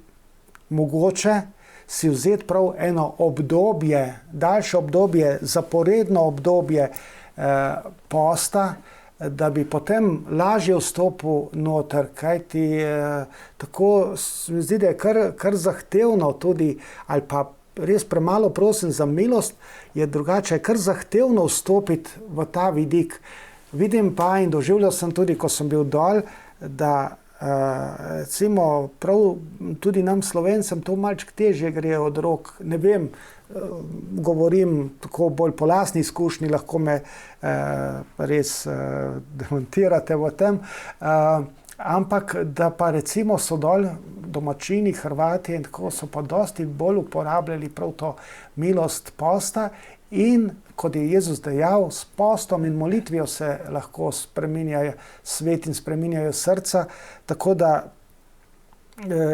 [SPEAKER 2] mogoče si vzeti prav eno obdobje, daljše obdobje, zaporedno obdobje posta, da bi potem lažje vstopil noter, kajti tako se mi zdi, da je kar zahtevno tudi, ali pa res premalo prosim za milost, je drugače, kar zahtevno vstopiti v ta vidik. Vidim pa in doživljal sem tudi, ko sem bil dol, da recimo prav tudi nam Slovencem to malček težje gre od rok, ne vem, govorim tako bolj po lastni izkušnji, lahko me res demontirate v tem, ampak da pa recimo so dol domačini, Hrvati in tako so pa dosti bolj uporabljali prav to milost posta in kot je Jezus dejal, s postom in molitvijo se lahko spreminjajo svet in spreminjajo srca, tako da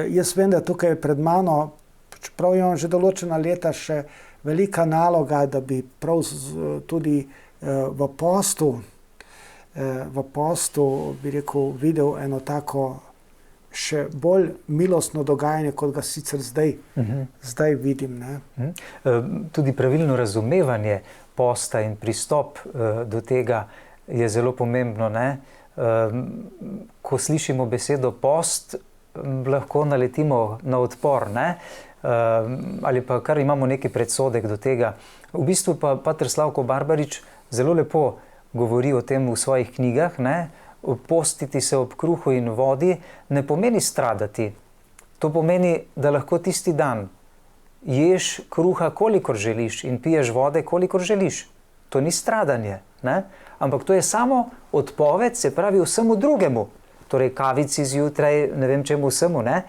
[SPEAKER 2] jaz vem, da tukaj pred mano, čeprav imam že določena leta, še velika naloga, da bi prav tudi v postu, bi rekel, videl eno tako še bolj milostno dogajanje, kot ga sicer zdaj vidim. Ne?
[SPEAKER 1] Tudi pravilno razumevanje posta in pristop do tega je zelo pomembno. Ne? Ko slišimo besedo post, lahko naletimo na odpor, ne? Ali pa kar imamo neki predsodek do tega. V bistvu pa pater Slavko Barbarič zelo lepo govori o tem v svojih knjigah, ne? Postiti se ob kruhu in vodi ne pomeni stradati. To pomeni, da lahko tisti dan ješ kruha, kolikor želiš in piješ vode, kolikor želiš. To ni stradanje, ne? Ampak to je samo odpoved, se pravi vsemu drugemu. Torej kavici zjutraj, ne vem čemu vsemu, ne?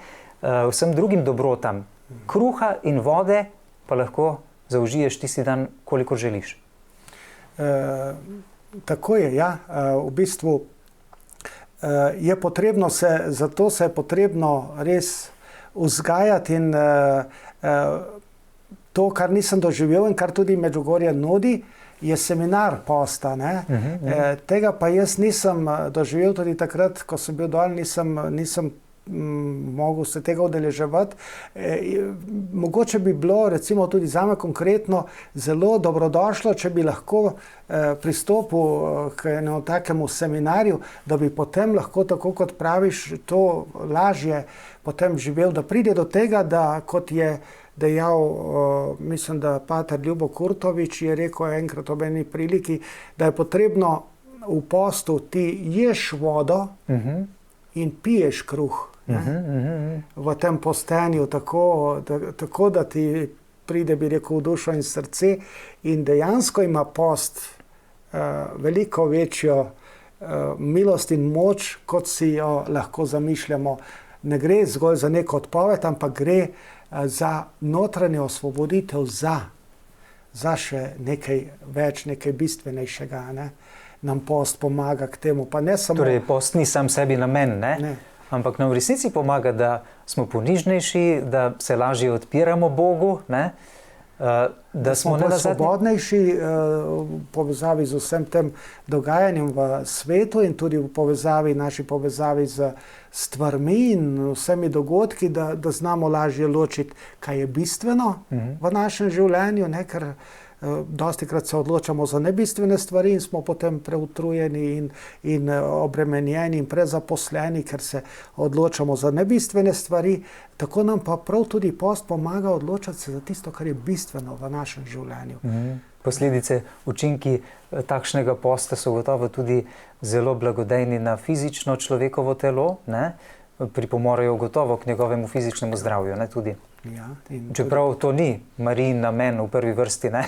[SPEAKER 1] Vsem drugim dobrotam. Kruha in vode pa lahko zaužiješ tisti dan, kolikor želiš.
[SPEAKER 2] Tako je, ja. V bistvu je potrebno zato se je potrebno res vzgajati in to, kar nisem doživel in kar tudi Medžugorje nudi, je seminar posta. Tega pa jaz nisem doživel tudi takrat, ko sem bil dol, nisem mogel se tega udeleževati. Mogoče bi bilo recimo tudi zame konkretno zelo dobrodošlo, če bi lahko pristopil k enemu takemu seminarju, da bi potem lahko, tako kot praviš, to lažje potem živel, da pride do tega, da kot je dejal, mislim, da pater Ljubo Kurtovič je rekel enkrat ob eni priliki, da je potrebno v postu ti ješ vodo in piješ kruh. V tem postenju, tako da ti pride, bi rekel, v dušo in srce, in dejansko ima post veliko večjo milost in moč, kot si jo lahko zamišljamo. Ne gre zgolj za neko odpoved, ampak gre za notranjo osvoboditev, za še nekaj več, nekaj bistvenejšega. Nam post pomaga k temu. Pa ne samo...
[SPEAKER 1] Torej, post ni sam sebi namen, ne? Ampak nam v resnici pomaga, da smo ponižnejši, da se lažje odpiramo Bogu, ne? Da smo
[SPEAKER 2] svobodnejši v povezavi z vsem tem dogajanjem v svetu in tudi v naši povezavi z stvarmi in vsemi dogodki, da znamo lažje ločiti, kaj je bistveno v našem življenju, ker dostikrat se odločamo za nebistvene stvari in smo potem preutrujeni in obremenjeni in prezaposleni, ker se odločamo za nebistvene stvari. Tako nam pa prav tudi post pomaga odločati se za tisto, kar je bistveno v našem življenju.
[SPEAKER 1] Posledice, učinki takšnega posta so gotovo tudi zelo blagodejni na fizično človekovo telo, ne? Pripomorejo gotovo k njegovemu fizičnemu zdravju, ne, tudi.
[SPEAKER 2] Ja,
[SPEAKER 1] čeprav to ni Marijin namen v prvi vrsti, ne?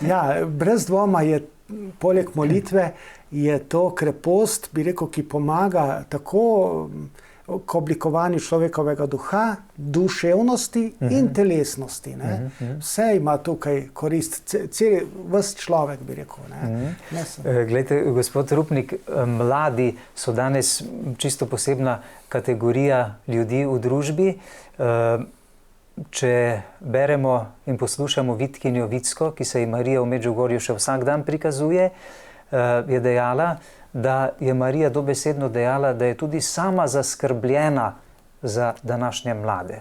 [SPEAKER 2] Ja, brez dvoma je, poleg molitve, je to krepost, bi rekel, ki pomaga tako k oblikovanju človekovega duha, duševnosti in telesnosti. Vse ima tukaj korist, ves človek, bi rekel.
[SPEAKER 1] Glejte, gospod Rupnik, mladi so danes čisto posebna kategorija ljudi v družbi. Če beremo in poslušamo Vitkinjo Vicko, ki se ji Marija v Medžugorju še vsak dan prikazuje, je dejala, da je Marija dobesedno dejala, da je tudi sama zaskrbljena za današnje mlade.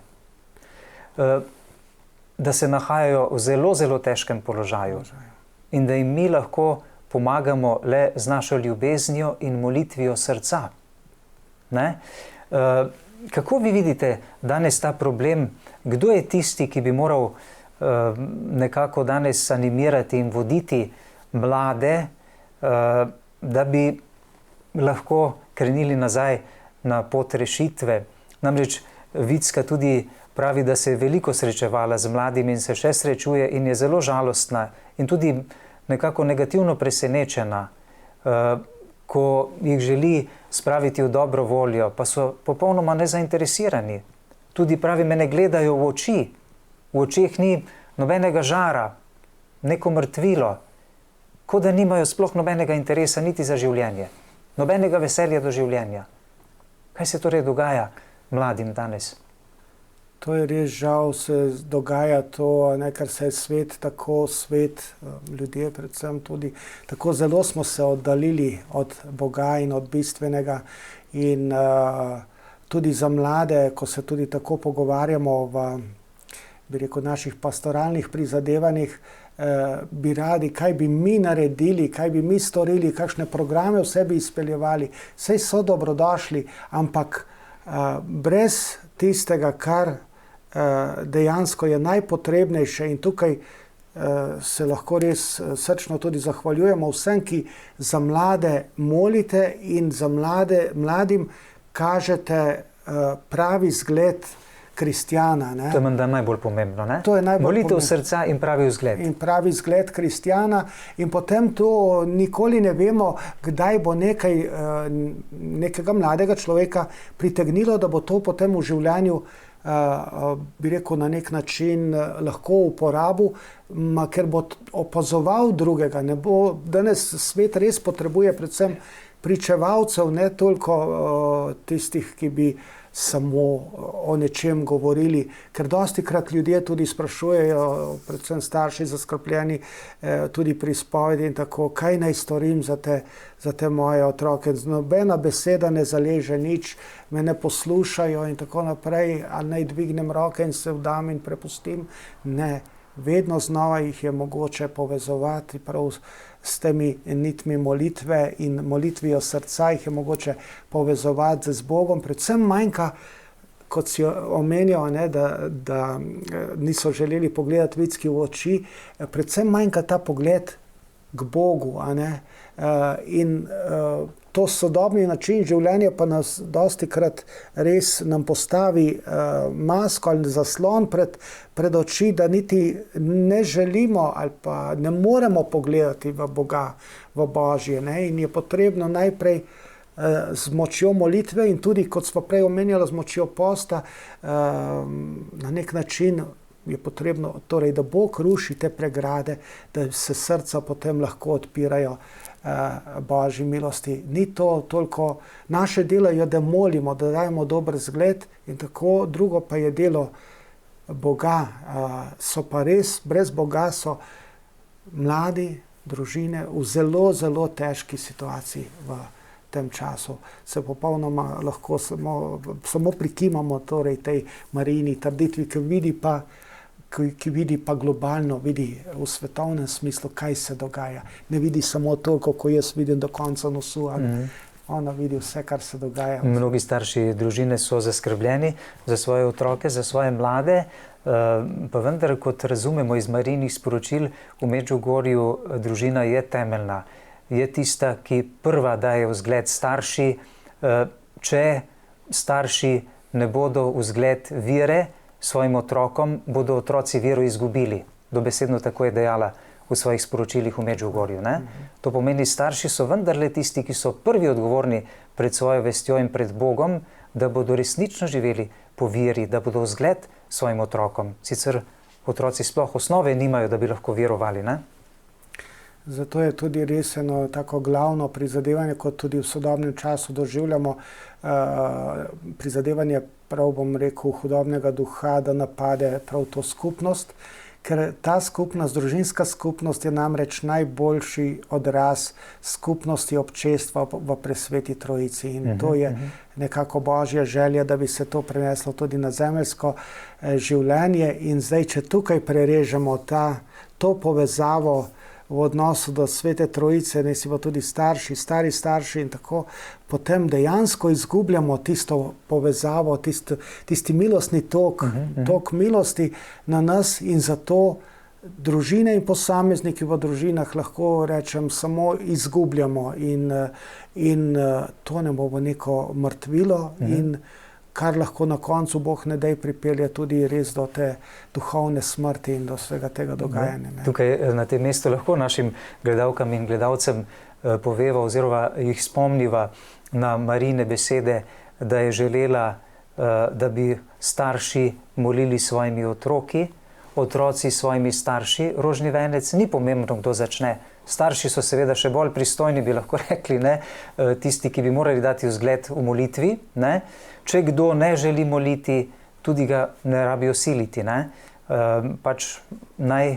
[SPEAKER 1] Da se nahajajo v zelo, zelo težkem položaju in da jim mi lahko pomagamo le z našo ljubeznijo in molitvijo srca. Ne? Kako vi vidite danes ta problem? Kdo je tisti, ki bi moral nekako danes animirati in voditi mlade, da bi lahko krenili nazaj na pot rešitve? Namreč Vicka tudi pravi, da se je veliko srečevala z mladimi in se še srečuje in je zelo žalostna in tudi nekako negativno presenečena, ko jih želi spraviti v dobro voljo, pa so popolnoma nezainteresirani. Tudi pravi, me ne gledajo v oči. V očeh ni nobenega žara, neko mrtvilo, kot da nimajo sploh nobenega interesa niti za življenje, nobenega veselja do življenja. Kaj se torej dogaja mladim danes?
[SPEAKER 2] To je res žal, se dogaja to, ker se je svet, ljudje predvsem tudi, tako zelo smo se oddaljili od Boga in od bistvenega in tudi za mlade, ko se tudi tako pogovarjamo v, bi rekel, naših pastoralnih prizadevanjih, bi radi, kaj bi mi naredili, kaj bi mi storili, kakšne programe v sebi izpeljevali, saj so dobrodošli, ampak brez tistega, kar dejansko je najpotrebnejše, in tukaj se lahko res srčno tudi zahvaljujemo vsem, ki za mlade molite in za mladim kažete pravi zgled kristjana.
[SPEAKER 1] To je menda najbolj pomembno, ne?
[SPEAKER 2] To je najbolj
[SPEAKER 1] molitev
[SPEAKER 2] pomembno.
[SPEAKER 1] Srca in pravi vzgled.
[SPEAKER 2] In pravi vzgled kristjana, in potem to nikoli ne vemo, kdaj bo nekega mladega človeka pritegnilo, da bo to potem v življenju, bi rekel, na nek način lahko uporabil, ker bo opazoval drugega. Danes svet res potrebuje predvsem pričevalcev, ne toliko tistih, ki bi samo o nečem govorili, ker dostikrat ljudje tudi sprašujejo, predvsem starši zaskrbljeni, tudi pri izpovedi in tako, kaj naj storim za te moje otroke. Nobena beseda ne zaleže nič, me ne poslušajo in tako naprej, ali naj dvignem roke in se vdam in prepustim. Ne, vedno znova jih je mogoče povezovati prav s temi nitmi molitve in molitvijo srca jih je mogoče povezovati z Bogom. Predvsem manjka, kot si omenjal, ne, da niso želeli pogledati Vicki v oči, predvsem manjka ta pogled k Bogu. A ne? In to sodobni način življenja pa nas dostikrat res nam postavi masko ali zaslon pred oči, da niti ne želimo ali pa ne moremo pogledati v Boga, v Božje. Ne? In je potrebno najprej z močjo molitve in tudi, kot smo prej omenjali, z močjo posta, na nek način je potrebno, torej, da Bog ruši te pregrade, da se srca potem lahko odpirajo Božji milosti. Ni to toliko, naše delo je, da molimo, da dajemo dober zgled in tako, drugo pa je delo Boga. So pa res, brez Boga so mladi, družine v zelo, zelo težki situaciji v tem času. Se popolnoma lahko samo prikimamo torej tej Marijini trditvi, ki vidi pa globalno, vidi v svetovnem smislu, kaj se dogaja. Ne vidi samo to, kako jaz vidim do konca nosu, ona vidi vse, kar se dogaja.
[SPEAKER 1] Mnogi starši družine so zaskrbljeni za svoje otroke, za svoje mlade, pa vendar, kot razumemo iz Marijinih sporočil, v Medžugorju družina je temeljna. Je tista, ki prva daje vzgled starši. Če starši ne bodo vzgled vere svojim otrokom, bodo otroci vero izgubili. Dobesedno tako je dejala v svojih sporočilih v Medžugorju. Ne? To pomeni, starši so vendarle tisti, ki so prvi odgovorni pred svojo vestjo in pred Bogom, da bodo resnično živeli po veri, da bodo vzgled svojim otrokom. Sicer otroci sploh osnove nimajo, da bi lahko verovali. Ne?
[SPEAKER 2] Zato je tudi res eno tako glavno prizadevanje, kot tudi v sodobnem času doživljamo, prizadevanje, prav bom rekel, hudobnega duha, da napade prav to skupnost, ker ta skupnost, družinska skupnost je namreč najboljši odraz skupnosti občestva v presveti Trojici. In to je nekako Božja želja, da bi se to preneslo tudi na zemeljsko življenje. In zdaj, če tukaj prerežemo to povezavo v odnosu do svete Trojice, ne si pa tudi stari starši in tako, potem dejansko izgubljamo tisto povezavo, tisti milostni tok milosti na nas in zato družine in posamezniki v družinah lahko rečem samo izgubljamo in tonemo v neko mrtvilo in kar lahko na koncu Bog ne daj pripelje tudi res do te duhovne smrti in do vsega tega dogajanja. Ne.
[SPEAKER 1] Tukaj na tem mestu lahko našim gledalkam in gledalcem poveva oziroma jih spomniva na Marijine besede, da je želela, da bi starši molili svojimi otroki, otroci svojimi starši. Rožni venec ni pomembno, kdo začne. Starši so seveda še bolj pristojni, bi lahko rekli, ne? Tisti, ki bi morali dati vzgled v molitvi. Ne? Če kdo ne želi moliti, tudi ga ne rabijo siliti. Ne? Pač naj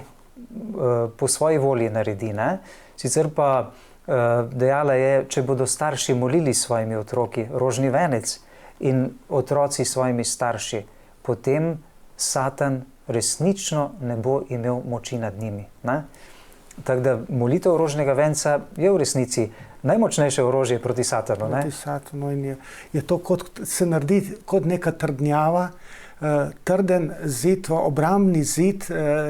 [SPEAKER 1] po svoji volji naredi. Ne? Sicer pa dejala je, če bodo starši molili svojimi otroki rožni venec in otroci svojimi starši, potem Satan resnično ne bo imel moči nad njimi. Ne? Tako da molitev rožnega venca je v resnici najmočnejše orožje proti Satanu.
[SPEAKER 2] Proti Satanu in je to, kot se naredi kot neka trdnjava, trden zid, obrambni zid,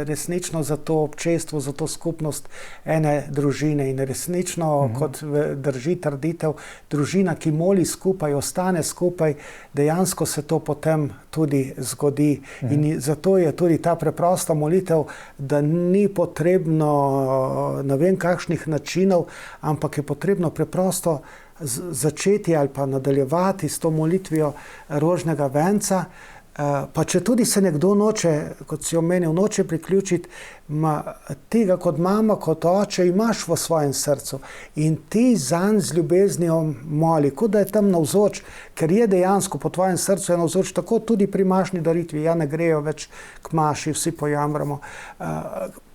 [SPEAKER 2] resnično za to občestvo, za to skupnost ene družine. In resnično, kot drži trditev, družina, ki moli skupaj, ostane skupaj, dejansko se to potem tudi zgodi. In zato je tudi ta preprosta molitev, da ni potrebno ne vem kakšnih načinov, ampak je potrebno preprosto začeti ali pa nadaljevati s to molitvijo rožnega venca, Pa če tudi se nekdo noče, kot si omenil, noče priključiti, tega kot mama, kot oče imaš v svojem srcu in ti zanj z ljubeznijo moli, kot da je tam navzoč, ker je dejansko po tvojem srcu je navzoč, tako tudi pri mašni daritvi, ja ne grejo več k maši, vsi pojamramo,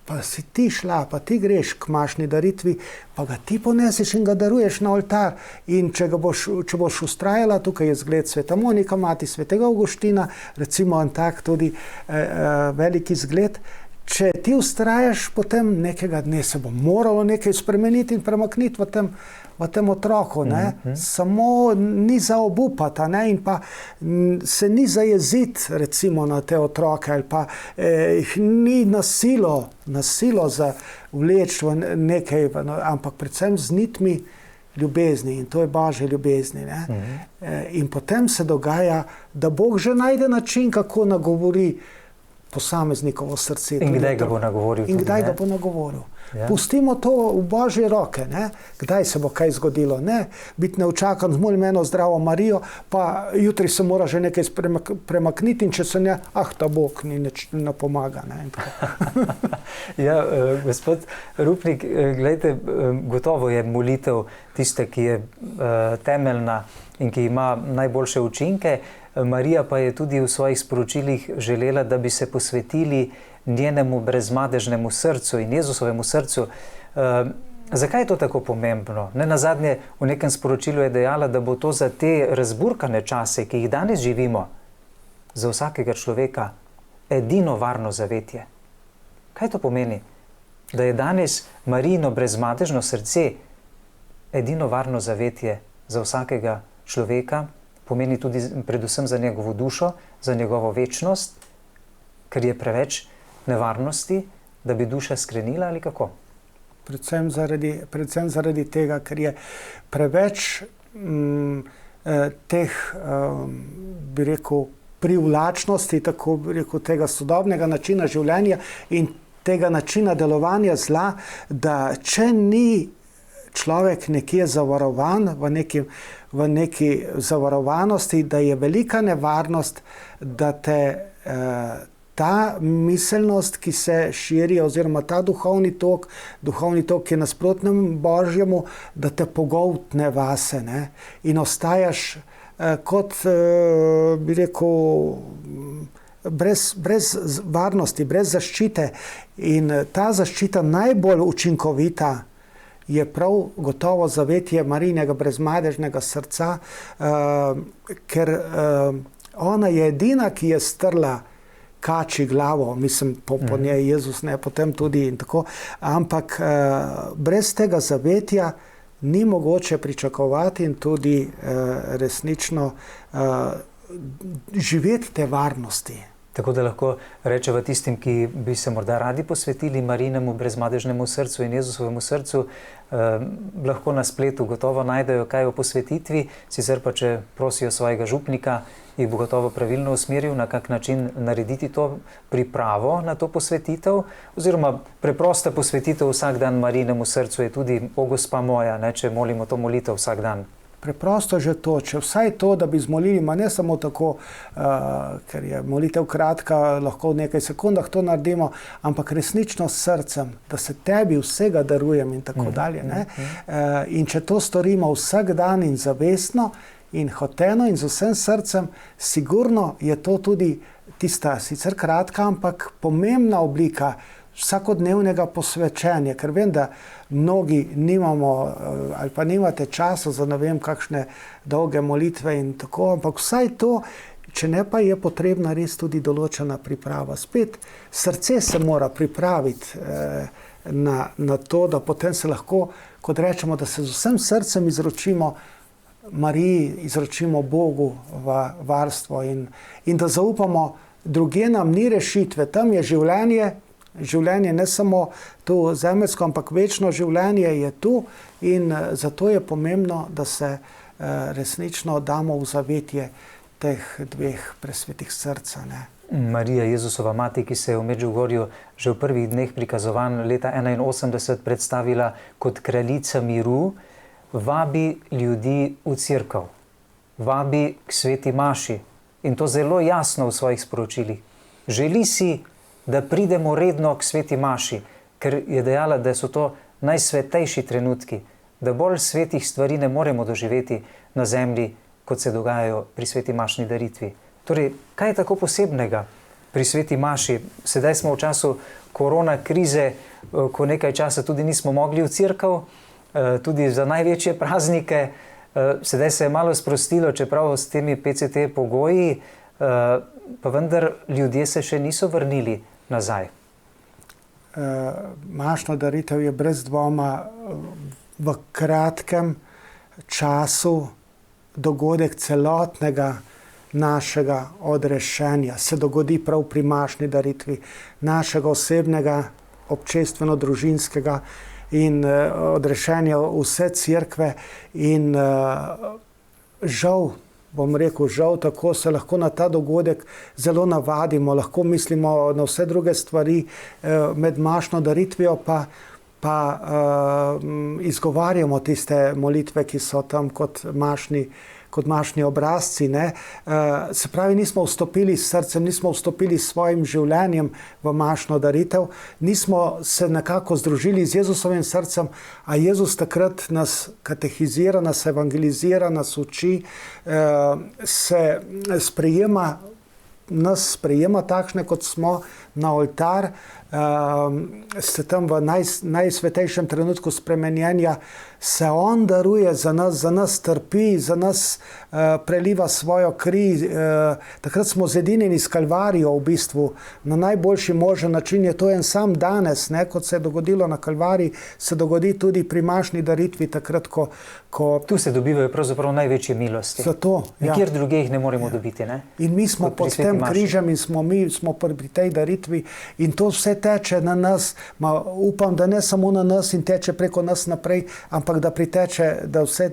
[SPEAKER 2] pa si ti šla, pa ti greš k mašni daritvi, pa ga ti poneseš in ga daruješ na oltar. In če boš ustrajala, tukaj je zgled Sveta Monika, mati Svetega Avguština, recimo en tak tudi veliki zgled. Če ti ustrajaš, potem nekega dne se bo moralo nekaj spremeniti in premakniti v tem otroku. Samo ni za obupati, in pa se ni zajeziti recimo na te otroke, ali pa jih ni na silo zavleči v nekaj, ampak predvsem z nitmi ljubezni, in to je Božje ljubezni. In potem se dogaja, da Bog že najde način, kako nagovori posameznikovo srce.
[SPEAKER 1] In kdaj ga bo nagovoril?
[SPEAKER 2] In kdaj ga bo nagovoril. Ja. Pustimo to v Božje roke. Kdaj se bo kaj zgodilo? Biti neučakan, zmolj eno zdravo Marijo, pa jutri se mora že nekaj premakniti in če se ne, ta Bog ni ne pomaga.
[SPEAKER 1] Ja, gospod Rupnik, gledajte, gotovo je molitev tista, ki je temeljna in ki ima najboljše učinke. Marija pa je tudi v svojih sporočilih želela, da bi se posvetili njenemu brezmadežnemu srcu in Jezusovemu srcu. Zakaj je to tako pomembno? Nenazadnje v nekem sporočilu je dejala, da bo to za te razburkane čase, ki jih danes živimo, za vsakega človeka edino varno zavetje. Kaj to pomeni? Da je danes Marijino brezmadežno srce edino varno zavetje za vsakega človeka, pomeni tudi predvsem za njegovo dušo, za njegovo večnost, ker je preveč nevarnosti, da bi duša skrenila ali kako?
[SPEAKER 2] Predvsem zaradi tega, ker je preveč teh, bi rekel, privlačnosti, tako bi rekel, tega sodobnega načina življenja in tega načina delovanja zla, da če ni človek nekje zavarovan v neki zavarovanosti, da je velika nevarnost, da te ta miselnost, ki se širi, oziroma ta duhovni tok, ki je nasprotnem Božjemu, da te pogoltne vase, in ostajaš kot, bi rekel, brez varnosti, brez zaščite. In ta zaščita najbolj učinkovita je prav gotovo zavetje Marijinega brezmadežnega srca, ker ona je edina, ki je strla kači glavo, mislim, po njej Jezus, ne, potem tudi in tako, ampak brez tega zavetja ni mogoče pričakovati in tudi resnično živeti te varnosti.
[SPEAKER 1] Tako da lahko rečeva tistim, ki bi se morda radi posvetili Marijinemu brezmadežnemu srcu in Jezusovemu srcu, lahko na spletu gotovo najdejo kaj o posvetitvi, sicer pa če prosijo svojega župnika, jih bo gotovo pravilno usmeril, na kak način narediti to pripravo na to posvetitev, oziroma preprosta posvetitev vsak dan Marijinemu srcu je tudi O Gospa moja, če molimo to molitev vsak dan.
[SPEAKER 2] Preprosto že to, če vsaj to, da bi zmolili, ne samo tako, ker je molitev kratka, lahko v nekaj sekundah to naredimo, ampak resnično s srcem, da se tebi vsega darujem in tako dalje. In če to storimo vsak dan in zavestno in hoteno in z vsem srcem, sigurno je to tudi tista sicer kratka, ampak pomembna oblika vsakodnevnega posvečenja, ker vem, da mnogi nimamo ali pa nimate časa za ne vem kakšne dolge molitve in tako, ampak vsaj to, če ne pa je potrebna res tudi določena priprava. Spet srce se mora pripraviti na to, da potem se lahko, kot rečemo, da se z vsem srcem izročimo Mariji, izročimo Bogu v varstvo in da zaupamo, drugje nam ni rešitve, tam je življenje ne samo tu zemeljsko, ampak večno življenje je tu in zato je pomembno, da se resnično damo v zavetje teh dveh presvetih srca.
[SPEAKER 1] Marija, Jezusova mati, ki se je v Medžugorju že v prvih dneh prikazovanj leta 1981 predstavila kot kraljica miru, vabi ljudi v cerkev, vabi k sveti maši, in to zelo jasno v svojih sporočilih. Želi si, da pridemo redno k sveti maši, ker je dejala, da so to najsvetejši trenutki, da bolj svetih stvari ne moremo doživeti na zemlji, kot se dogajajo pri sveti mašni daritvi. Torej, kaj je tako posebnega pri sveti maši? Sedaj smo v času korona krize, ko nekaj časa tudi nismo mogli v cerkev, tudi za največje praznike. Sedaj se je malo sprostilo, čeprav s temi PCT pogoji, pa vendar ljudje se še niso vrnili nazaj.
[SPEAKER 2] Mašna daritev je brez dvoma v kratkem času dogodek celotnega našega odrešenja. Se dogodi prav pri mašni daritvi, našega osebnega, občestveno-družinskega in odrešenja vse cerkve. In žal, bom rekel, žal, tako se lahko na ta dogodek zelo navadimo, lahko mislimo na vse druge stvari, med mašno daritvijo pa izgovarjamo tiste molitve, ki so tam kot mašni obrazci. Se pravi, nismo vstopili s srcem, nismo vstopili s svojim življenjem v mašno daritev, nismo se nekako združili z Jezusovim srcem, a Jezus takrat nas katehizira, nas evangelizira, nas uči, nas sprejema takšne, kot smo, na oltar, se tam v najsvetejšem trenutku spremenjenja se on daruje za nas trpi, za nas preliva svojo kri. Takrat smo zedinjeni s Kalvarijo v bistvu. Na najboljši možen način je to en sam danes, kot se je dogodilo na Kalvariji, se dogodi tudi pri mašni daritvi, takrat, ko
[SPEAKER 1] tu se dobivajo pravzaprav največje milosti.
[SPEAKER 2] Zato,
[SPEAKER 1] nikjer drugje jih ne moremo dobiti. Ne?
[SPEAKER 2] In mi smo pod tem križem in smo pri tej daritvi in to vse teče na nas. Upam, da ne samo na nas in teče preko nas naprej, ampak da priteče, da vse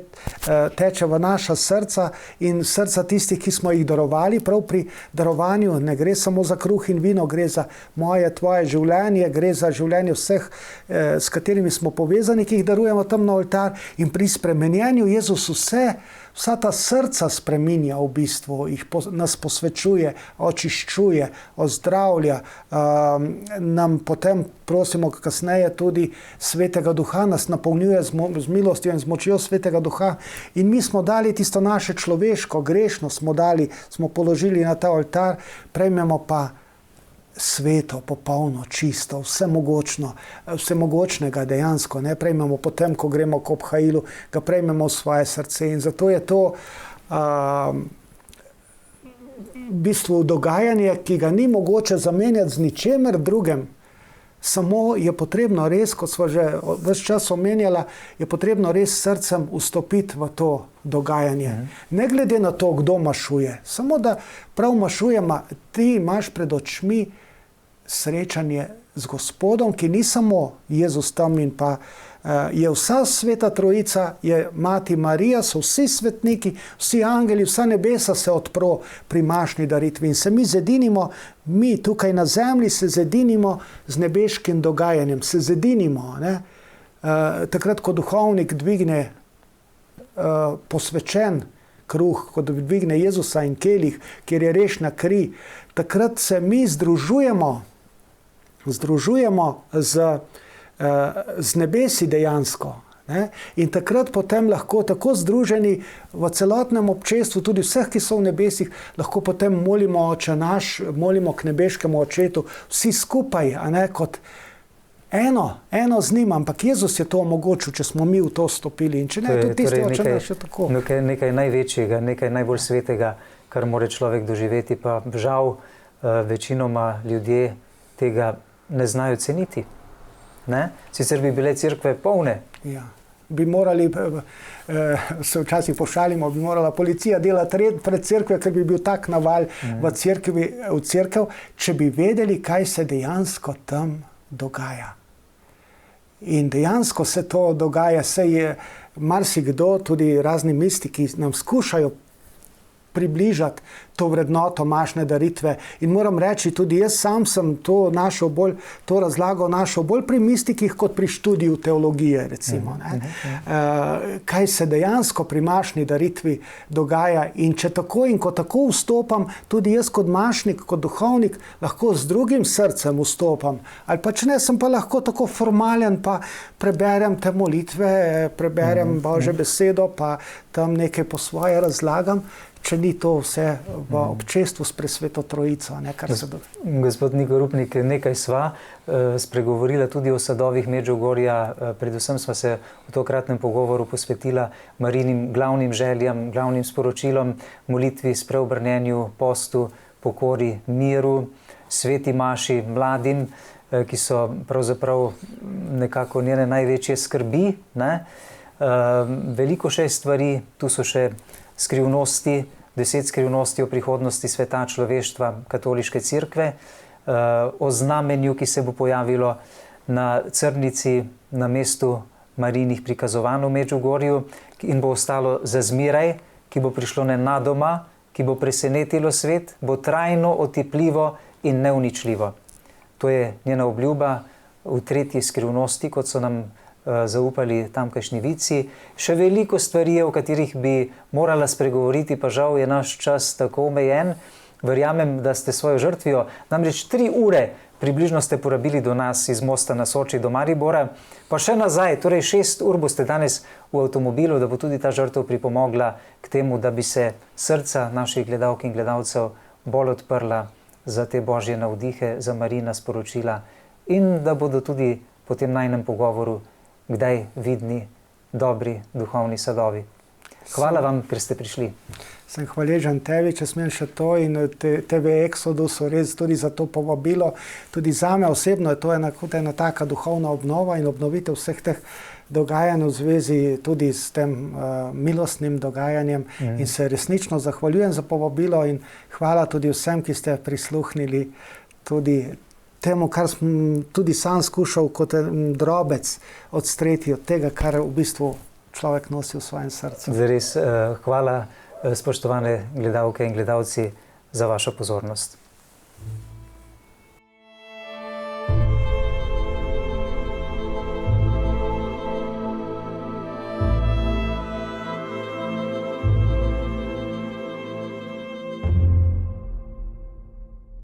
[SPEAKER 2] teče v naša srca in srca tistih, ki smo jih darovali. Prav pri darovanju ne gre samo za kruh in vino, gre za moje, tvoje življenje, gre za življenje vseh, s katerimi smo povezani, ki jih darujemo tam na oltar. In pri spremenjenju Jezus vsa ta srca spreminja v bistvu, nas posvečuje, očiščuje, ozdravlja, nam potem, prosimo kasneje, tudi Svetega Duha nas napolnjuje z milostjo in z močjo Svetega Duha. In mi smo dali tisto naše človeško, grešno smo položili na ta oltar, prejmemo pa sveto, popolno, čisto, vsemogočnega dejansko. Ne prejmemo potem, ko gremo k obhajilu, ga prejmemo v svoje srce. In zato je to v bistvu dogajanje, ki ga ni mogoče zamenjati z ničemer drugim. Samo je potrebno res, kot smo že ves čas omenjala, je potrebno res srcem vstopiti v to dogajanje. Ne glede na to, kdo mašuje. Samo da prav mašujemo, ti imaš pred očmi srečanje z Gospodom, ki ni samo Jezus tam in pa je vsa sveta trojica, je Mati Marija, so vsi svetniki, vsi angeli, vsa nebesa se odpro pri mašni daritvi in se mi zedinimo, mi tukaj na zemlji se zedinimo z nebeškim dogajanjem, se zedinimo. Takrat, ko duhovnik dvigne posvečen kruh, ko dvigne Jezusa in kelih, kjer je rešna kri, takrat se mi združujemo z nebesi dejansko. In takrat potem lahko tako združeni v celotnem občestvu, tudi vseh, ki so v nebesih, lahko potem molimo Oče naš, molimo k nebeškemu Očetu, vsi skupaj, kot eno z njim, ampak Jezus je to omogočil, če smo mi v to stopili. In če ne, tudi tisti Oče naš je tako.
[SPEAKER 1] Nekaj največjega, nekaj najbolj svetega, kar more človek doživeti, pa žal večinoma ljudje tega ne znajo ceniti. Sicer bi bile cerkve polne.
[SPEAKER 2] Ja. Bi morali, se včasih pošalimo, bi morala policija delati red pred cerkve, ker bi bil tak naval v cerkev, če bi vedeli, kaj se dejansko tam dogaja. In dejansko se to dogaja, se je marsikdo, tudi razni mistiki nam skušajo približati to vrednoto mašne daritve. In moram reči, tudi jaz sam sem to razlago našel bolj pri mistikih kot pri študiju teologije, recimo. Kaj se dejansko pri mašni daritvi dogaja in če tako in ko tako vstopam, tudi jaz kot mašnik, kot duhovnik, lahko z drugim srcem vstopam. Ali pa če ne, sem pa lahko tako formalen, pa preberem te molitve, preberem Božjo besedo, pa tam nekaj po svoje razlagam, če ni to vse v občestvu s Presveto Trojico.
[SPEAKER 1] Gospod Niko Rupnik, nekaj sva spregovorila tudi o sadovih Medžugorja. Predvsem sva se v tokratnem pogovoru posvetila Marijinim glavnim željam, glavnim sporočilom, molitvi, spreobrnenju, postu, pokori, miru, sveti maši, mladim, ki so pravzaprav nekako njene največje skrbi. Veliko še stvari, tu so še skrivnosti, 10 skrivnosti o prihodnosti sveta, človeštva, katoliške cerkve, o znamenju, ki se bo pojavilo na Crnici, na mestu Marijinih prikazovanj v Medžugorju in bo ostalo za zmeraj, ki bo prišlo nenadoma, ki bo presenetilo svet, bo trajno, otipljivo in neuničljivo. To je njena obljuba v 3. skrivnosti, kot so nam zaupali tamkajšnji vici. Še veliko stvari je, o katerih bi morala spregovoriti, pa žal je naš čas tako omejen. Verjamem, da ste svojo žrtvijo, namreč 3 ure približno ste porabili do nas iz Mosta na Soči do Maribora, pa še nazaj, torej 6 ur boste danes v avtomobilu, da bo tudi ta žrtev pripomogla k temu, da bi se srca naših gledalk in gledalcev bolj odprla za te božje navdihe, za Marijina sporočila in da bodo tudi po tem najinem pogovoru kdaj vidni dobri duhovni sadovi. Hvala vam, ker ste prišli.
[SPEAKER 2] Sem hvaležen tebi, če smem še to, in TV Exodus res tudi za to povabilo. Tudi zame osebno je to ena taka duhovna obnova in obnovitev vseh teh dogajanj v zvezi tudi s tem milostnim dogajanjem. In se resnično zahvaljujem za povabilo in hvala tudi vsem, ki ste prisluhnili tudi temu, kar sem tudi sam skušal kot drobec odstreti od tega, kar v bistvu človek nosi v svojem srcu.
[SPEAKER 1] Zares, hvala, spoštovane gledalke in gledalci, za vašo pozornost.